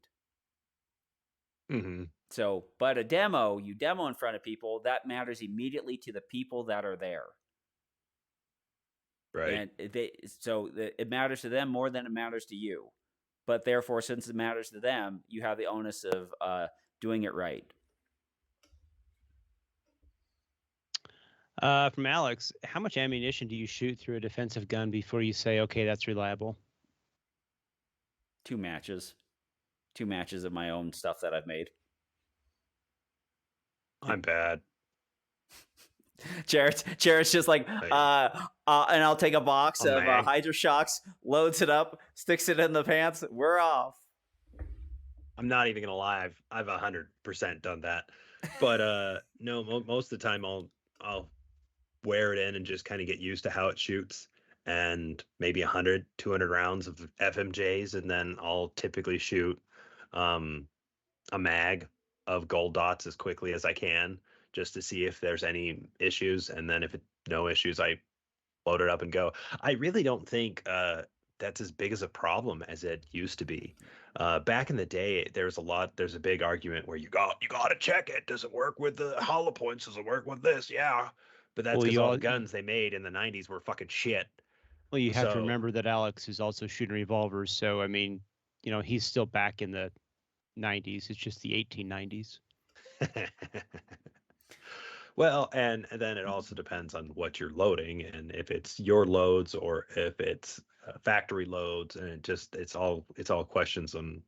Mm-hmm. So, but you demo in front of people, that matters immediately to the people that are there. Right. And it matters to them more than it matters to you. But therefore, since it matters to them, you have the onus of doing it right. From Alex, how much ammunition do you shoot through a defensive gun before you say, okay, that's reliable? 2 matches. 2 matches of my own stuff that I've made. I'm bad. Jared's just like, and I'll take a box of Hydro Shocks, loads it up, sticks it in the pants. We're off. I'm not even gonna lie. I've 100% done that. But no, most of the time I'll wear it in and just kind of get used to how it shoots, and maybe 100, 200 rounds of FMJs, and then I'll typically shoot a mag of gold dots as quickly as I can, just to see if there's any issues, and then if no issues, I load it up and go. I really don't think that's as big as a problem as it used to be. Back in the day, there's a big argument where you got to check it. Does it work with the hollow points? Does it work with this? Yeah. But that's because all the guns they made in the 90s were fucking shit. Well, you have to remember that Alex is also shooting revolvers. So, I mean, he's still back in the 90s. It's just the 1890s. Well, and then it also depends on what you're loading, and if it's your loads or if it's factory loads, and it's all questions on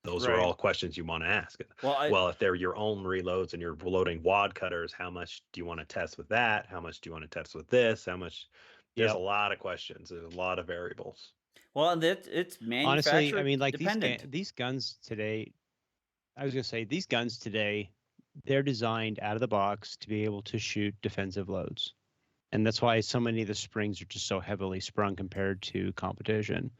Those are all questions you want to ask. Well, if they're your own reloads and you're loading wad cutters, how much do you want to test with that? How much do you want to test with this? How much? There's a lot of questions. There's a lot of variables. Well, and it's manufacturer honestly, I mean, like dependent. these guns today, I was gonna say these guns today, they're designed out of the box to be able to shoot defensive loads, and that's why so many of the springs are just so heavily sprung compared to competition.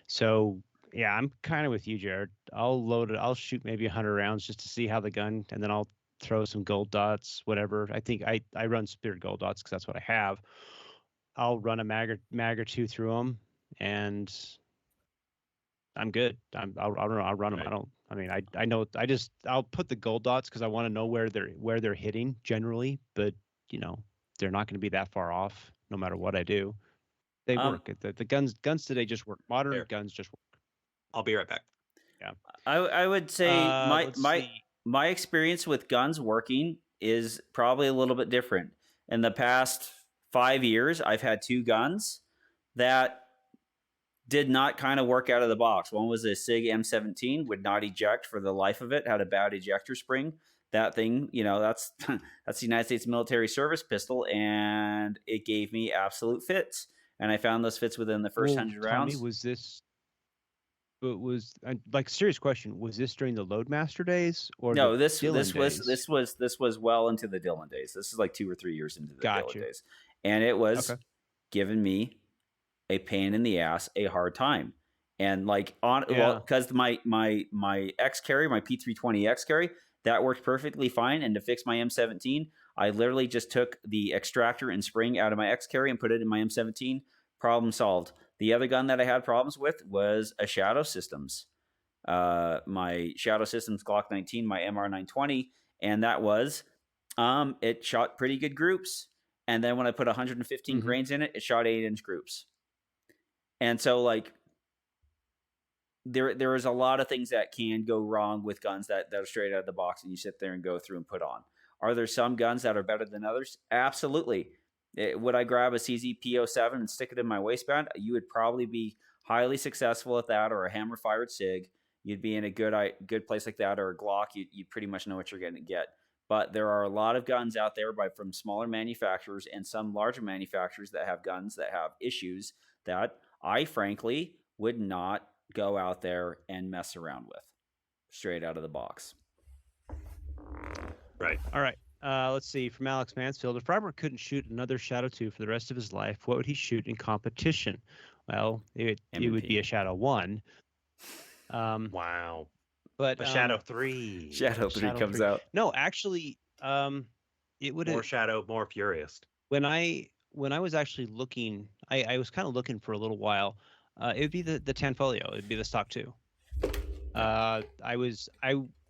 So yeah, I'm kind of with you, Jared. I'll load it. I'll shoot maybe 100 rounds just to see how the gun, and then I'll throw some gold dots, whatever. I think I run Spirit gold dots because that's what I have. I'll run a mag or two through them, and I'm good. I'll run them. Right. I know. I'll put the gold dots because I want to know where they're hitting generally, but they're not going to be that far off no matter what I do. They work. The guns today just work. Modern guns just work. I'll be right back. Yeah. I would say my experience with guns working is probably a little bit different. In the past 5 years, I've had 2 guns that did not kind of work out of the box. One was a SIG M17, would not eject for the life of it, had a bad ejector spring. That thing, that's the United States military service pistol, and it gave me absolute fits. And I found those fits within the first 100 rounds. Tommy, was this? But was like serious question? Was this during the Loadmaster days or no? This was well into the Dillon days. This is like 2 or 3 years into the Dillon days, and it was giving me a pain in the ass, a hard time, and because my X carry, my P320 X carry, that worked perfectly fine. And to fix my M17, I literally just took the extractor and spring out of my X carry and put it in my M17. Problem solved. The other gun that I had problems with was a Shadow Systems. My Shadow Systems Glock 19, my MR920, and that was, it shot pretty good groups. And then when I put 115 grains in it, it shot 8-inch groups. And so there is a lot of things that can go wrong with guns that are straight out of the box and you sit there and go through and put on. Are there some guns that are better than others? Absolutely. Would I grab a CZ P07 and stick it in my waistband? You would probably be highly successful at that, or a hammer-fired SIG. You'd be in a good place like that, or a Glock. You pretty much know what you're going to get. But there are a lot of guns out there from smaller manufacturers and some larger manufacturers that have guns that have issues that I frankly would not go out there and mess around with straight out of the box. Right. All right. Let's see. From Alex Mansfield, if Robert couldn't shoot another Shadow 2 for the rest of his life, what would he shoot in competition? Well, it would be a Shadow 1. Wow. But a Shadow 3. Shadow 3 comes out. No, actually, it would more Shadow, more Furious. When I was actually looking, I was kind of looking for a little while. It would be the Tanfolio. It would be the stock 2.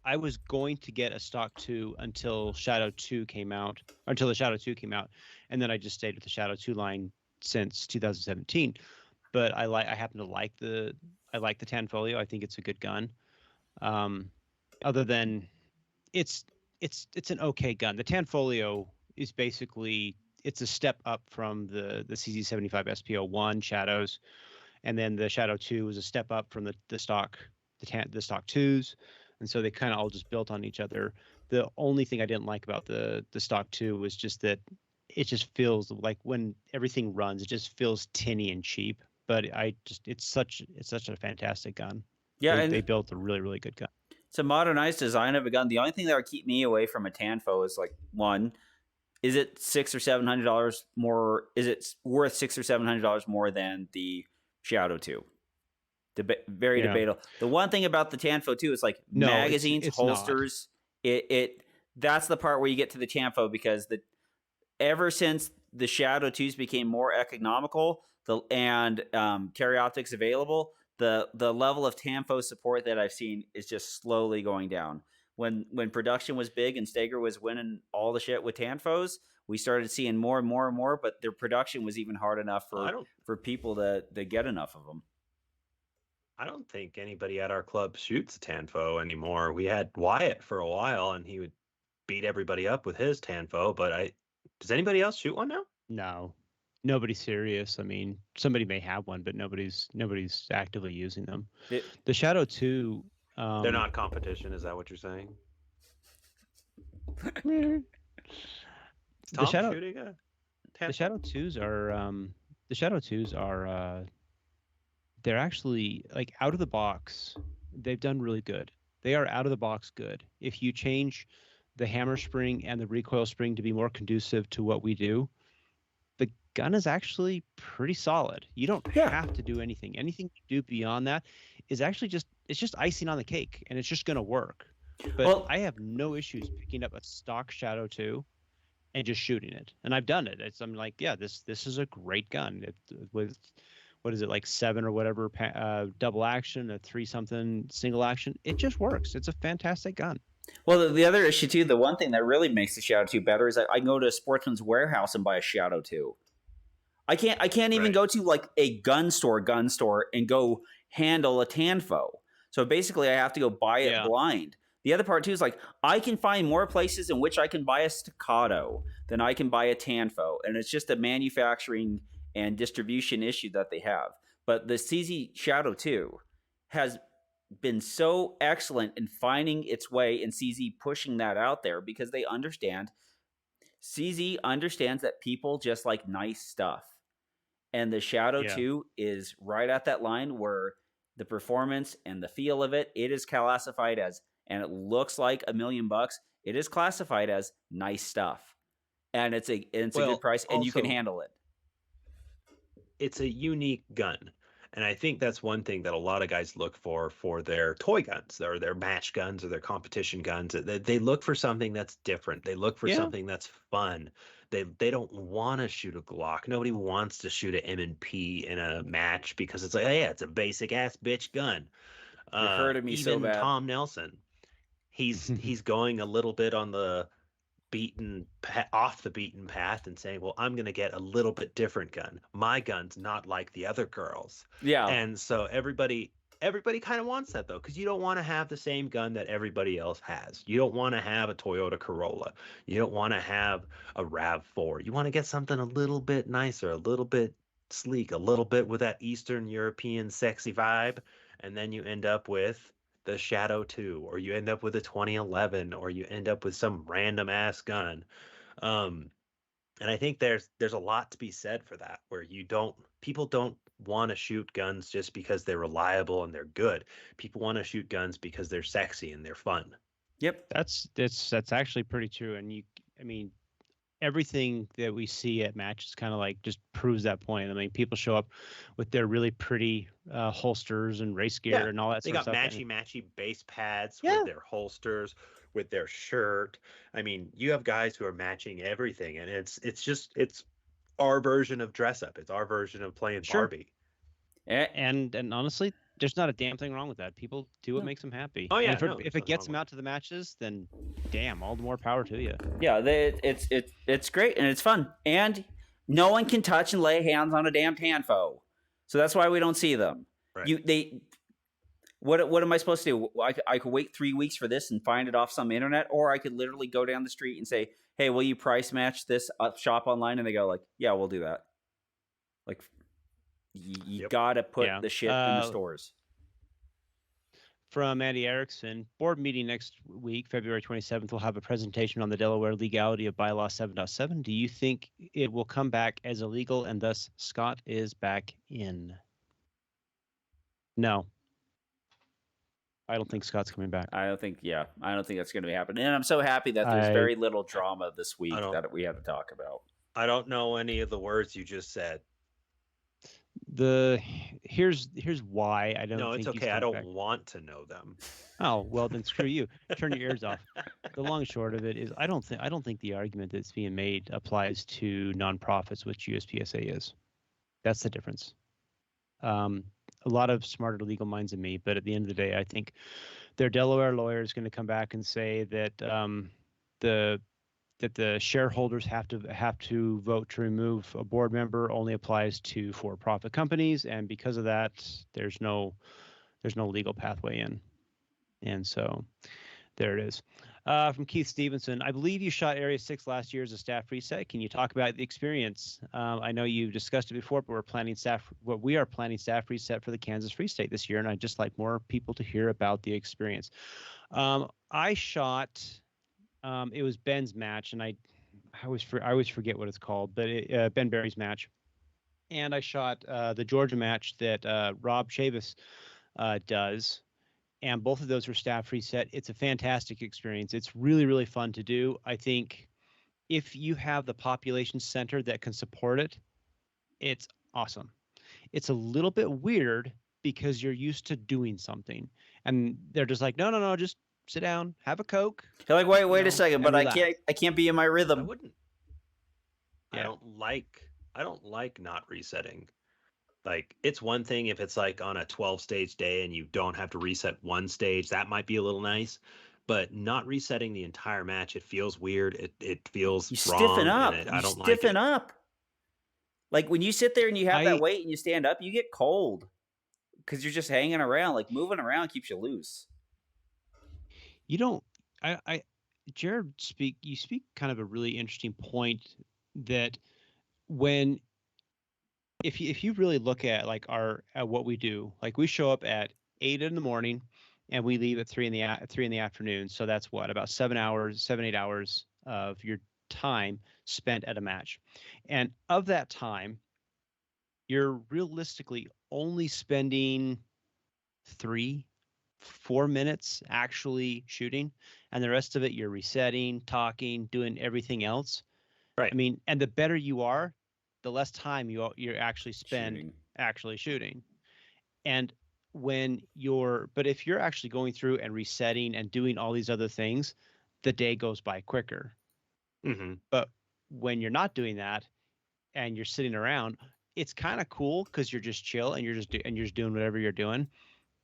I was going to get a stock 2 until Shadow 2 came out, until the Shadow 2 came out, and then I just stayed with the Shadow 2 line since 2017. But I happen to like the Tanfolio. I think it's a good gun. Other than it's an okay gun. The Tanfolio is basically, it's a step up from the CZ75 SP01 Shadows, and then the Shadow 2 was a step up from the stock 2s. And so they kind of all just built on each other. The only thing I didn't like about the stock 2 was just that it just feels like when everything runs, it just feels tinny and cheap. But it's such a fantastic gun. Yeah, they built a really, really good gun. It's a modernized design of a gun. The only thing that would keep me away from a Tanfo is one, is it $600 or $700 more? Is it worth $600 or $700 more than the Shadow 2? Very debatable. The one thing about the Tanfo 2 is magazines, it's holsters. That's the part where you get to the Tanfo, because ever since the Shadow 2s became more economical and carry optics available, the level of Tanfo support that I've seen is just slowly going down. When production was big and Steger was winning all the shit with Tanfos, we started seeing more and more and more, but their production was even hard enough for people to get enough of them. I don't think anybody at our club shoots Tanfo anymore. We had Wyatt for a while, and he would beat everybody up with his Tanfo. But does anybody else shoot one now? No, nobody's serious. I mean, somebody may have one, but nobody's actively using them. The Shadow 2, They're not competition. Is that what you're saying? The Shadow 2s are they're actually like out of the box. They've done really good. They are out of the box good. If you change the hammer spring and the recoil spring to be more conducive to what we do, the gun is actually pretty solid. You don't have to do anything. Anything you do beyond that is actually just icing on the cake, and it's just going to work. But I have no issues picking up a stock Shadow 2 and just shooting it. And I've done it. I'm like, yeah, this is a great gun. With what is it, like 7 or whatever double action, a 3 something single action. It just works. It's a fantastic gun. Well, the other issue too, the one thing that really makes the Shadow 2 better is I can go to a Sportsman's Warehouse and buy a Shadow 2. I can't even go to like a gun store and go handle a Tanfo. So basically I have to go buy it blind. The other part too is like I can find more places in which I can buy a Staccato than I can buy a Tanfo, and it's just a manufacturing and distribution issue that they have. But the CZ Shadow 2 has been so excellent in finding its way, and CZ pushing that out there because they understand. CZ understands that people just like nice stuff. And the Shadow 2 is right at that line where the performance and the feel of it is classified as, and it looks like $1 million. It is classified as nice stuff. And it's a good price, and also, you can handle it. It's a unique gun. And I think that's one thing that a lot of guys look for their toy guns or their match guns or their competition guns. They look for something that's different. They look for something that's fun. They don't want to shoot a Glock. Nobody wants to shoot an M&P in a match because it's like, oh, yeah, it's a basic ass bitch gun. You're hurting me so bad. Even Tom Nelson, he's going a little bit on the off the beaten path and saying, well, I'm going to get a little bit different gun. My gun's not like the other girls. Yeah. And so everybody kind of wants that though, because you don't want to have the same gun that everybody else has. You don't want to have a Toyota Corolla. You don't want to have a RAV4. You want to get something a little bit nicer, a little bit sleek, a little bit with that Eastern European sexy vibe. And then you end up with the Shadow 2, or you end up with a 2011, or you end up with some random ass gun. And I think there's a lot to be said for that, where people don't want to shoot guns just because they're reliable and they're good. People want to shoot guns because they're sexy and they're fun. Yep. That's actually pretty true. And everything that we see at matches kind of like just proves that point. I mean, people show up with their really pretty holsters and race gear and all that sort of stuff. They got matchy base pads with their holsters, with their shirt. I mean, you have guys who are matching everything, and it's our version of dress up. It's our version of playing Barbie. And honestly, there's not a damn thing wrong with that. People do what makes them happy. Oh yeah. And if it gets them out to the matches, then damn, all the more power to you. Yeah, it's great and it's fun, and no one can touch and lay hands on a damn Tanfo, so that's why we don't see them. Right. What am I supposed to do? I could wait 3 weeks for this and find it off some internet, or I could literally go down the street and say, "Hey, will you price match this shop online?" And they go like, "Yeah, we'll do that." Like. You gotta put the shit in the stores. From Andy Erickson, board meeting next week, February 27th, will have a presentation on the Delaware legality of bylaw 7.7. Do you think it will come back as illegal and thus Scott is back in? No. I don't think Scott's coming back. I don't think that's going to be happening. And I'm so happy that there's very little drama this week that we have to talk about. I don't know any of the words you just said. Here's why I don't. No, it's okay. I don't want to know them. Oh well, then screw you. Turn your ears off. The long and short of it is, I don't think the argument that's being made applies to nonprofits, which USPSA is. That's the difference. A lot of smarter legal minds than me, but at the end of the day, I think their Delaware lawyer is going to come back and say that the shareholders have to vote to remove a board member only applies to for-profit companies, and because of that, there's no legal pathway in. And so There it is. From Keith Stevenson, I believe you shot Area 6 last year as a staff reset. Can you talk about the experience? I know you've discussed it before, but we are planning staff reset for the Kansas Free State this year, and I'd just like more people to hear about the experience. I shot, it was Ben's match, and I always forget what it's called, but Ben Berry's match. And I shot the Georgia match that Rob Chavis does. And both of those were staff reset. It's a fantastic experience. It's really, really fun to do. I think if you have the population center that can support it, it's awesome. It's a little bit weird because you're used to doing something. And they're just like, no, just sit down, have a Coke. You're like, wait a second, but relax. I can't be in my rhythm. I wouldn't. Yeah. I don't like not resetting. Like, it's one thing if it's like on a 12-stage day and you don't have to reset one stage. That might be a little nice. But not resetting the entire match, it feels weird. It feels wrong. Stiffen up. I don't like it. Stiffen up. Like, when you sit there and you have that weight and you stand up, you get cold. Because you're just hanging around. Like, moving around keeps you loose. You don't... Jared, you speak kind of a really interesting point that when... If you really look at like at what we do, like we show up at 8 in the morning and we leave at 3 in the afternoon. So that's what, about 7, 8 hours of your time spent at a match. And of that time, you're realistically only spending 3-4 minutes actually shooting, and the rest of it you're resetting, talking, doing everything else. Right. I mean, and the better you are, the less time you actually spend actually shooting. And but if you're actually going through and resetting and doing all these other things, the day goes by quicker. Mm-hmm. But when you're not doing that and you're sitting around, it's kind of cool because you're just chill and you're just doing whatever you're doing.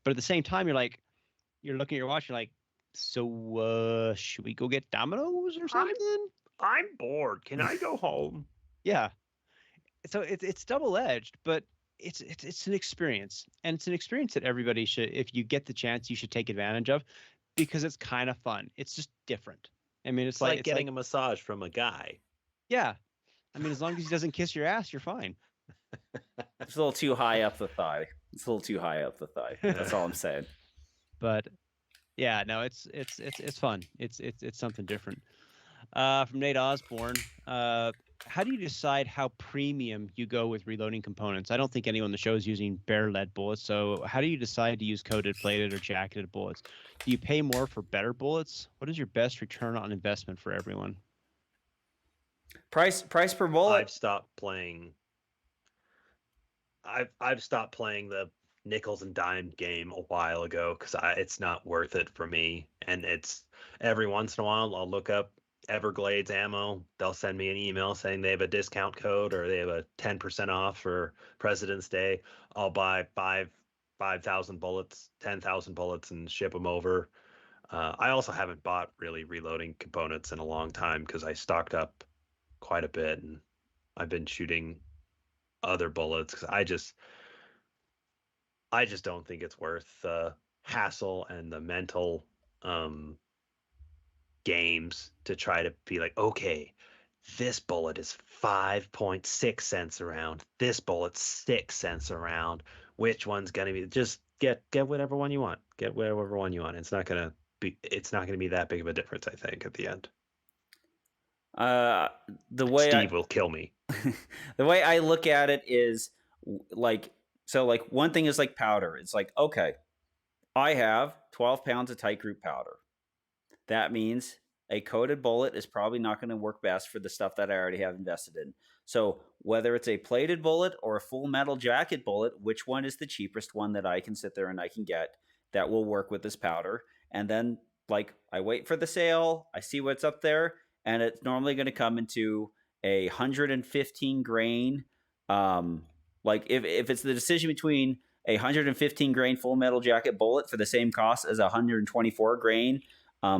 But at the same time, you're looking at your watch, you're like, so should we go get Domino's or something? I'm bored. Can I go home? Yeah. So it's double-edged, but it's an experience, and it's an experience that everybody should, if you get the chance, you should take advantage of, because it's kind of fun. It's just different. I mean, it's like getting a massage from a guy. Yeah, I mean, as long as he doesn't kiss your ass, you're fine. It's a little too high up the thigh. That's all I'm saying. But yeah, no, it's fun. It's something different. From Nate Osborne. How do you decide how premium you go with reloading components? I don't think anyone on the show is using bare lead bullets. So how do you decide to use coated, plated, or jacketed bullets? Do you pay more for better bullets? What is your best return on investment for everyone? Price per bullet? I've stopped playing the nickels and dime game a while ago because it's not worth it for me. And it's every once in a while I'll look up Everglades ammo. They'll send me an email saying they have a discount code or they have a 10% off for President's Day. I'll buy 5,000 bullets, 10,000 bullets, and ship them over. I also haven't bought really reloading components in a long time because I stocked up quite a bit and I've been shooting other bullets because I just don't think it's worth the hassle and the mental games to try to be like, okay, this bullet is 5.6 cents a round. This bullet's 6 cents a round. Which one's gonna be? Just get whatever one you want. Get whatever one you want. It's not gonna be that big of a difference, I think, at the end. The way Steve will kill me. The way I look at it is like one thing is like powder. It's like, okay, I have 12 pounds of tight group powder. That means a coated bullet is probably not going to work best for the stuff that I already have invested in. So whether it's a plated bullet or a full metal jacket bullet, which one is the cheapest one that I can sit there and I can get that will work with this powder? And then like I wait for the sale, I see what's up there, and it's normally going to come into a 115 grain. Like if it's the decision between a 115 grain full metal jacket bullet for the same cost as a 124 grain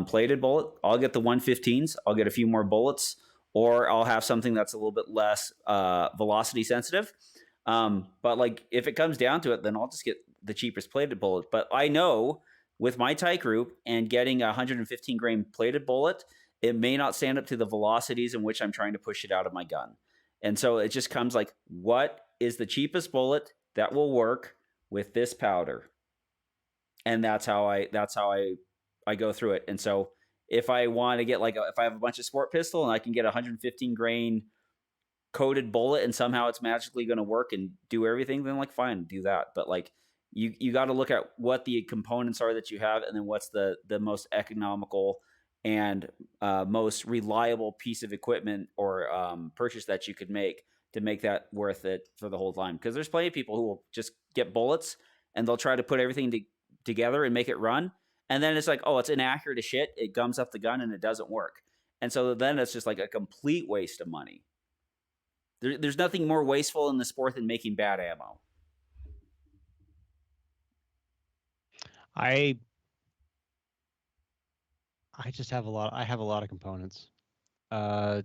plated bullet, I'll get the 115s. I'll get a few more bullets, or I'll have something that's a little bit less velocity sensitive. But like if it comes down to it, then I'll just get the cheapest plated bullet. But I know with my tight group and getting a 115 grain plated bullet, it may not stand up to the velocities in which I'm trying to push it out of my gun. And so it just comes like, what is the cheapest bullet that will work with this powder? And that's how I go through it. And so if I want to get if I have a bunch of sport pistol and I can get a 115 grain coated bullet and somehow it's magically going to work and do everything, then fine, do that. But you got to look at what the components are that you have, and then what's the most economical and most reliable piece of equipment or purchase that you could make to make that worth it for the whole time. Because there's plenty of people who will just get bullets and they'll try to put everything together and make it run. And then it's like, oh, it's inaccurate as shit. It gums up the gun and it doesn't work. And so then it's just like a complete waste of money. There's nothing more wasteful in the sport than making bad ammo. I just have a lot. I have a lot of components. I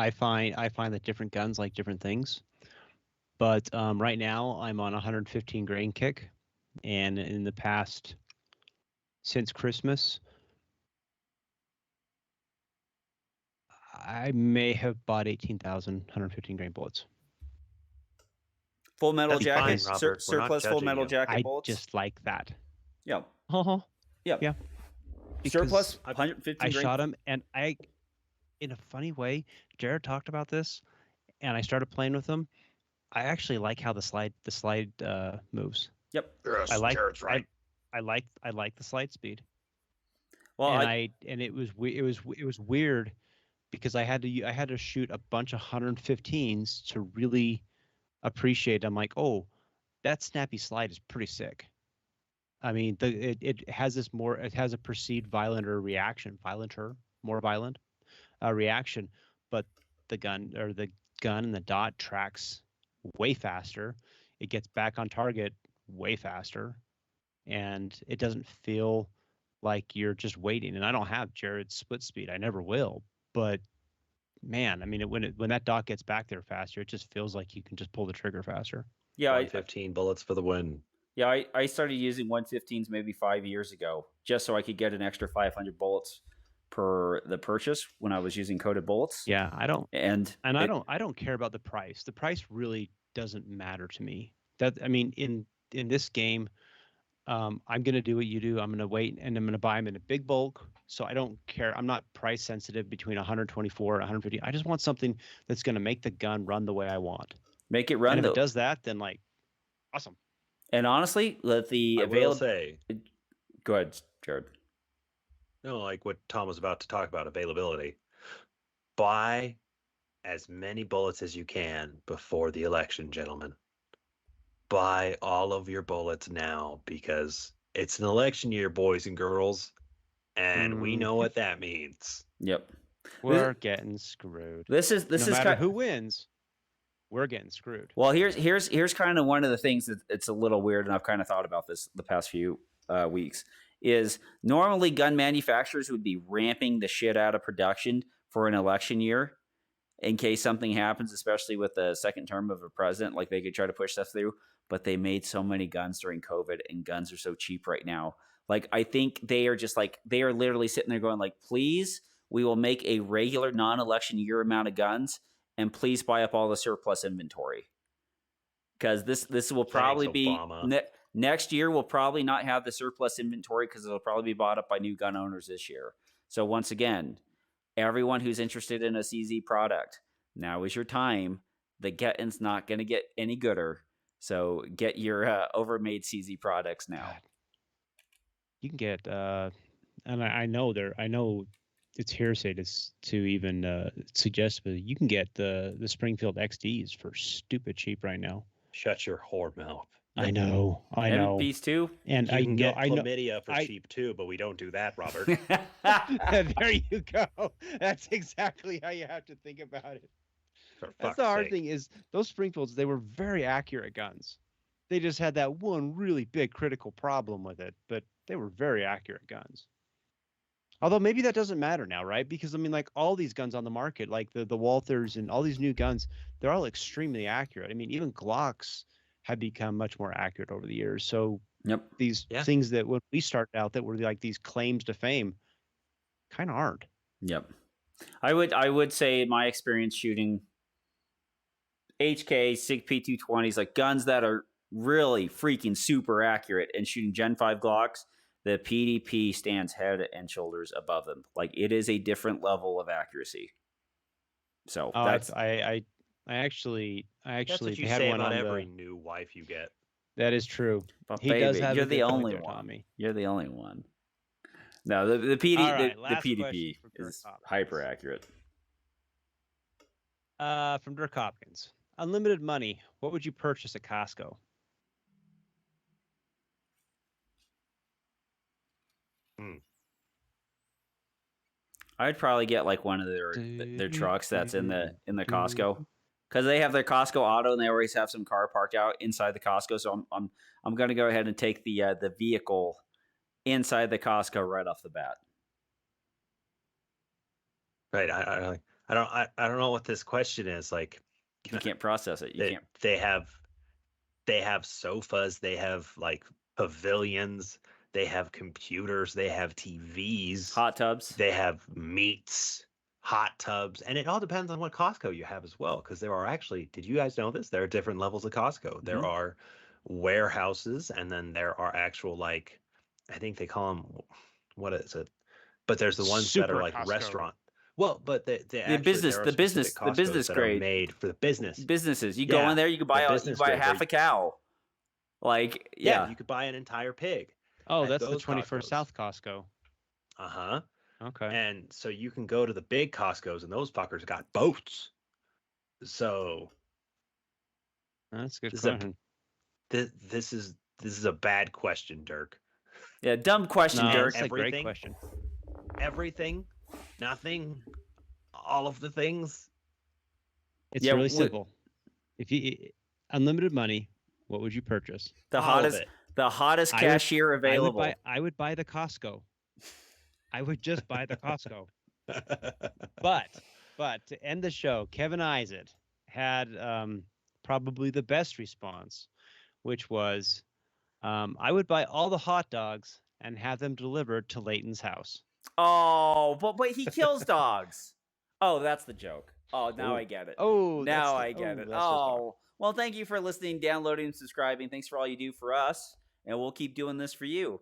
find that different guns like different things. But right now I'm on a 115 grain kick, and in the past, since Christmas, I may have bought 18,000 115 grain bullets. Full metal jacket, surplus full metal jacket bullets. I just like that. Yeah. Yeah. Yeah. Surplus 115 grain. I shot him, and in a funny way, Jared talked about this, and I started playing with him. I actually like how the slide moves. Yep. Yes, Jared's right. I like the slide speed. Well, and it was weird because I had to shoot a bunch of 115s to really appreciate. I'm like, oh, that snappy slide is pretty sick. I mean, it has a perceived more violent reaction, but the gun and the dot tracks way faster. It gets back on target way faster, and it doesn't feel like you're just waiting. And I don't have Jared's split speed. I never will. But man, I mean, when that dot gets back there faster, it just feels like you can just pull the trigger faster. Yeah, 115 bullets for the win. Yeah, I started using 115s maybe 5 years ago, just so I could get an extra 500 bullets per the purchase when I was using coated bullets. Yeah, I don't care about the price. The price really doesn't matter to me. In this game, I'm going to do what you do. I'm going to wait, and I'm going to buy them in a big bulk. So I don't care. I'm not price sensitive between 124 and 150. I just want something that's going to make the gun run the way I want. Make it run. And if it does that, then awesome. And honestly, let the availability. Go ahead, Jared. No, like what Tom was about to talk about, availability. Buy as many bullets as you can before the election, gentlemen. Buy all of your bullets now, because it's an election year, boys and girls, and we know what that means. Yep. We're getting screwed. This is no matter who wins, we're getting screwed. Well, here's kind of one of the things that it's a little weird, and I've kind of thought about this the past few weeks, is normally gun manufacturers would be ramping the shit out of production for an election year in case something happens, especially with the second term of a president, like they could try to push stuff through. But they made so many guns during COVID, and guns are so cheap right now. I think they are literally sitting there going please, we will make a regular non-election year amount of guns, and please buy up all the surplus inventory. Because this will probably be next year. We'll probably not have the surplus inventory because it'll probably be bought up by new gun owners this year. So once again, everyone who's interested in a CZ product, now is your time. The getting's not going to get any gooder. So get your overmade CZ products now. God. You can get, and I know it's hearsay to even suggest, but you can get the Springfield XDs for stupid cheap right now. Shut your whore mouth. I know. Piece too, and you can get chlamydia for cheap too, but we don't do that, Robert. There you go. That's exactly how you have to think about it. That's the hard thing is those Springfields, they were very accurate guns. They just had that one really big critical problem with it, but they were very accurate guns. Although maybe that doesn't matter now, right? Because all these guns on the market, like the Walthers and all these new guns, they're all extremely accurate. I mean, even Glocks have become much more accurate over the years. So these things that when we started out that were like these claims to fame kind of aren't. Yep. I would say my experience shooting HK, SIG P220s, like guns that are really freaking super accurate, and shooting Gen 5 Glocks, the PDP stands head and shoulders above them. Like, it is a different level of accuracy. So that's I actually that's what you say about every new wife you get. That is true. But he does have you're the only one. Tommy. You're the only one. No, the PDP is hyper accurate. From Dirk Hopkins. Unlimited money. What would you purchase at Costco? I'd probably get like one of their trucks that's in the Costco, because they have their Costco Auto, and they always have some car parked out inside the Costco. So I'm going to go ahead and take the vehicle inside the Costco right off the bat. Right. I don't know what this question is. Like, you can't process it. You can't. They have sofas. They have like pavilions. They have computers. They have TVs. Hot tubs. They have meats, hot tubs, and it all depends on what Costco you have as well. Because there are actually, did you guys know this? There are different levels of Costco. Mm-hmm. There are warehouses, and then there are actual, like, I think they call them, what is it? But there's the ones that are like Costco. Restaurant. Well, but the business grade made for the businesses. You go in there, you can buy half a cow. Like, yeah, you could buy an entire pig. Oh, that's the 21st South Costco. Uh-huh. Okay. And so you can go to the big Costcos, and those fuckers got boats. So that's a good question. This is a bad question, Dirk. Yeah, dumb question, Dirk. That's a great question. Everything, nothing, all of the things. It's really simple. If you unlimited money, what would you purchase? The hottest cashier available. I would buy the Costco. I would just buy the Costco. But to end the show, Kevin Eisert had probably the best response, which was, I would buy all the hot dogs and have them delivered to Leighton's house. Oh, but he kills dogs. Oh, that's the joke. Oh, now I get it. Oh, now I get it. Oh, well, thank you for listening, downloading, and subscribing. Thanks for all you do for us, and we'll keep doing this for you.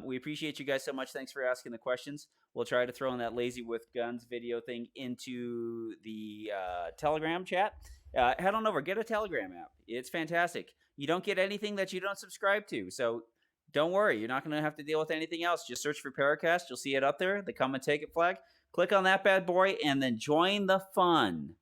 We appreciate you guys so much. Thanks for asking the questions. We'll try to throw in that Lazy with Guns video thing into the Telegram chat. Head on over. Get a Telegram app. It's fantastic. You don't get anything that you don't subscribe to, so don't worry. You're not going to have to deal with anything else. Just search for PARAcast. You'll see it up there, the Come and Take It flag. Click on that bad boy, and then join the fun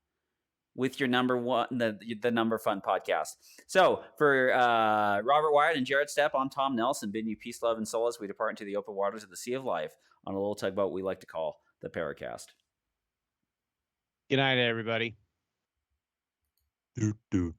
with your number one, the Number Fun podcast. So for Robert Wyatt and Jared Stepp, I'm Tom Nelson, bidding you peace, love, and solace. We depart into the open waters of the Sea of Life on a little tugboat we like to call the PARAcast. Good night, everybody. Do.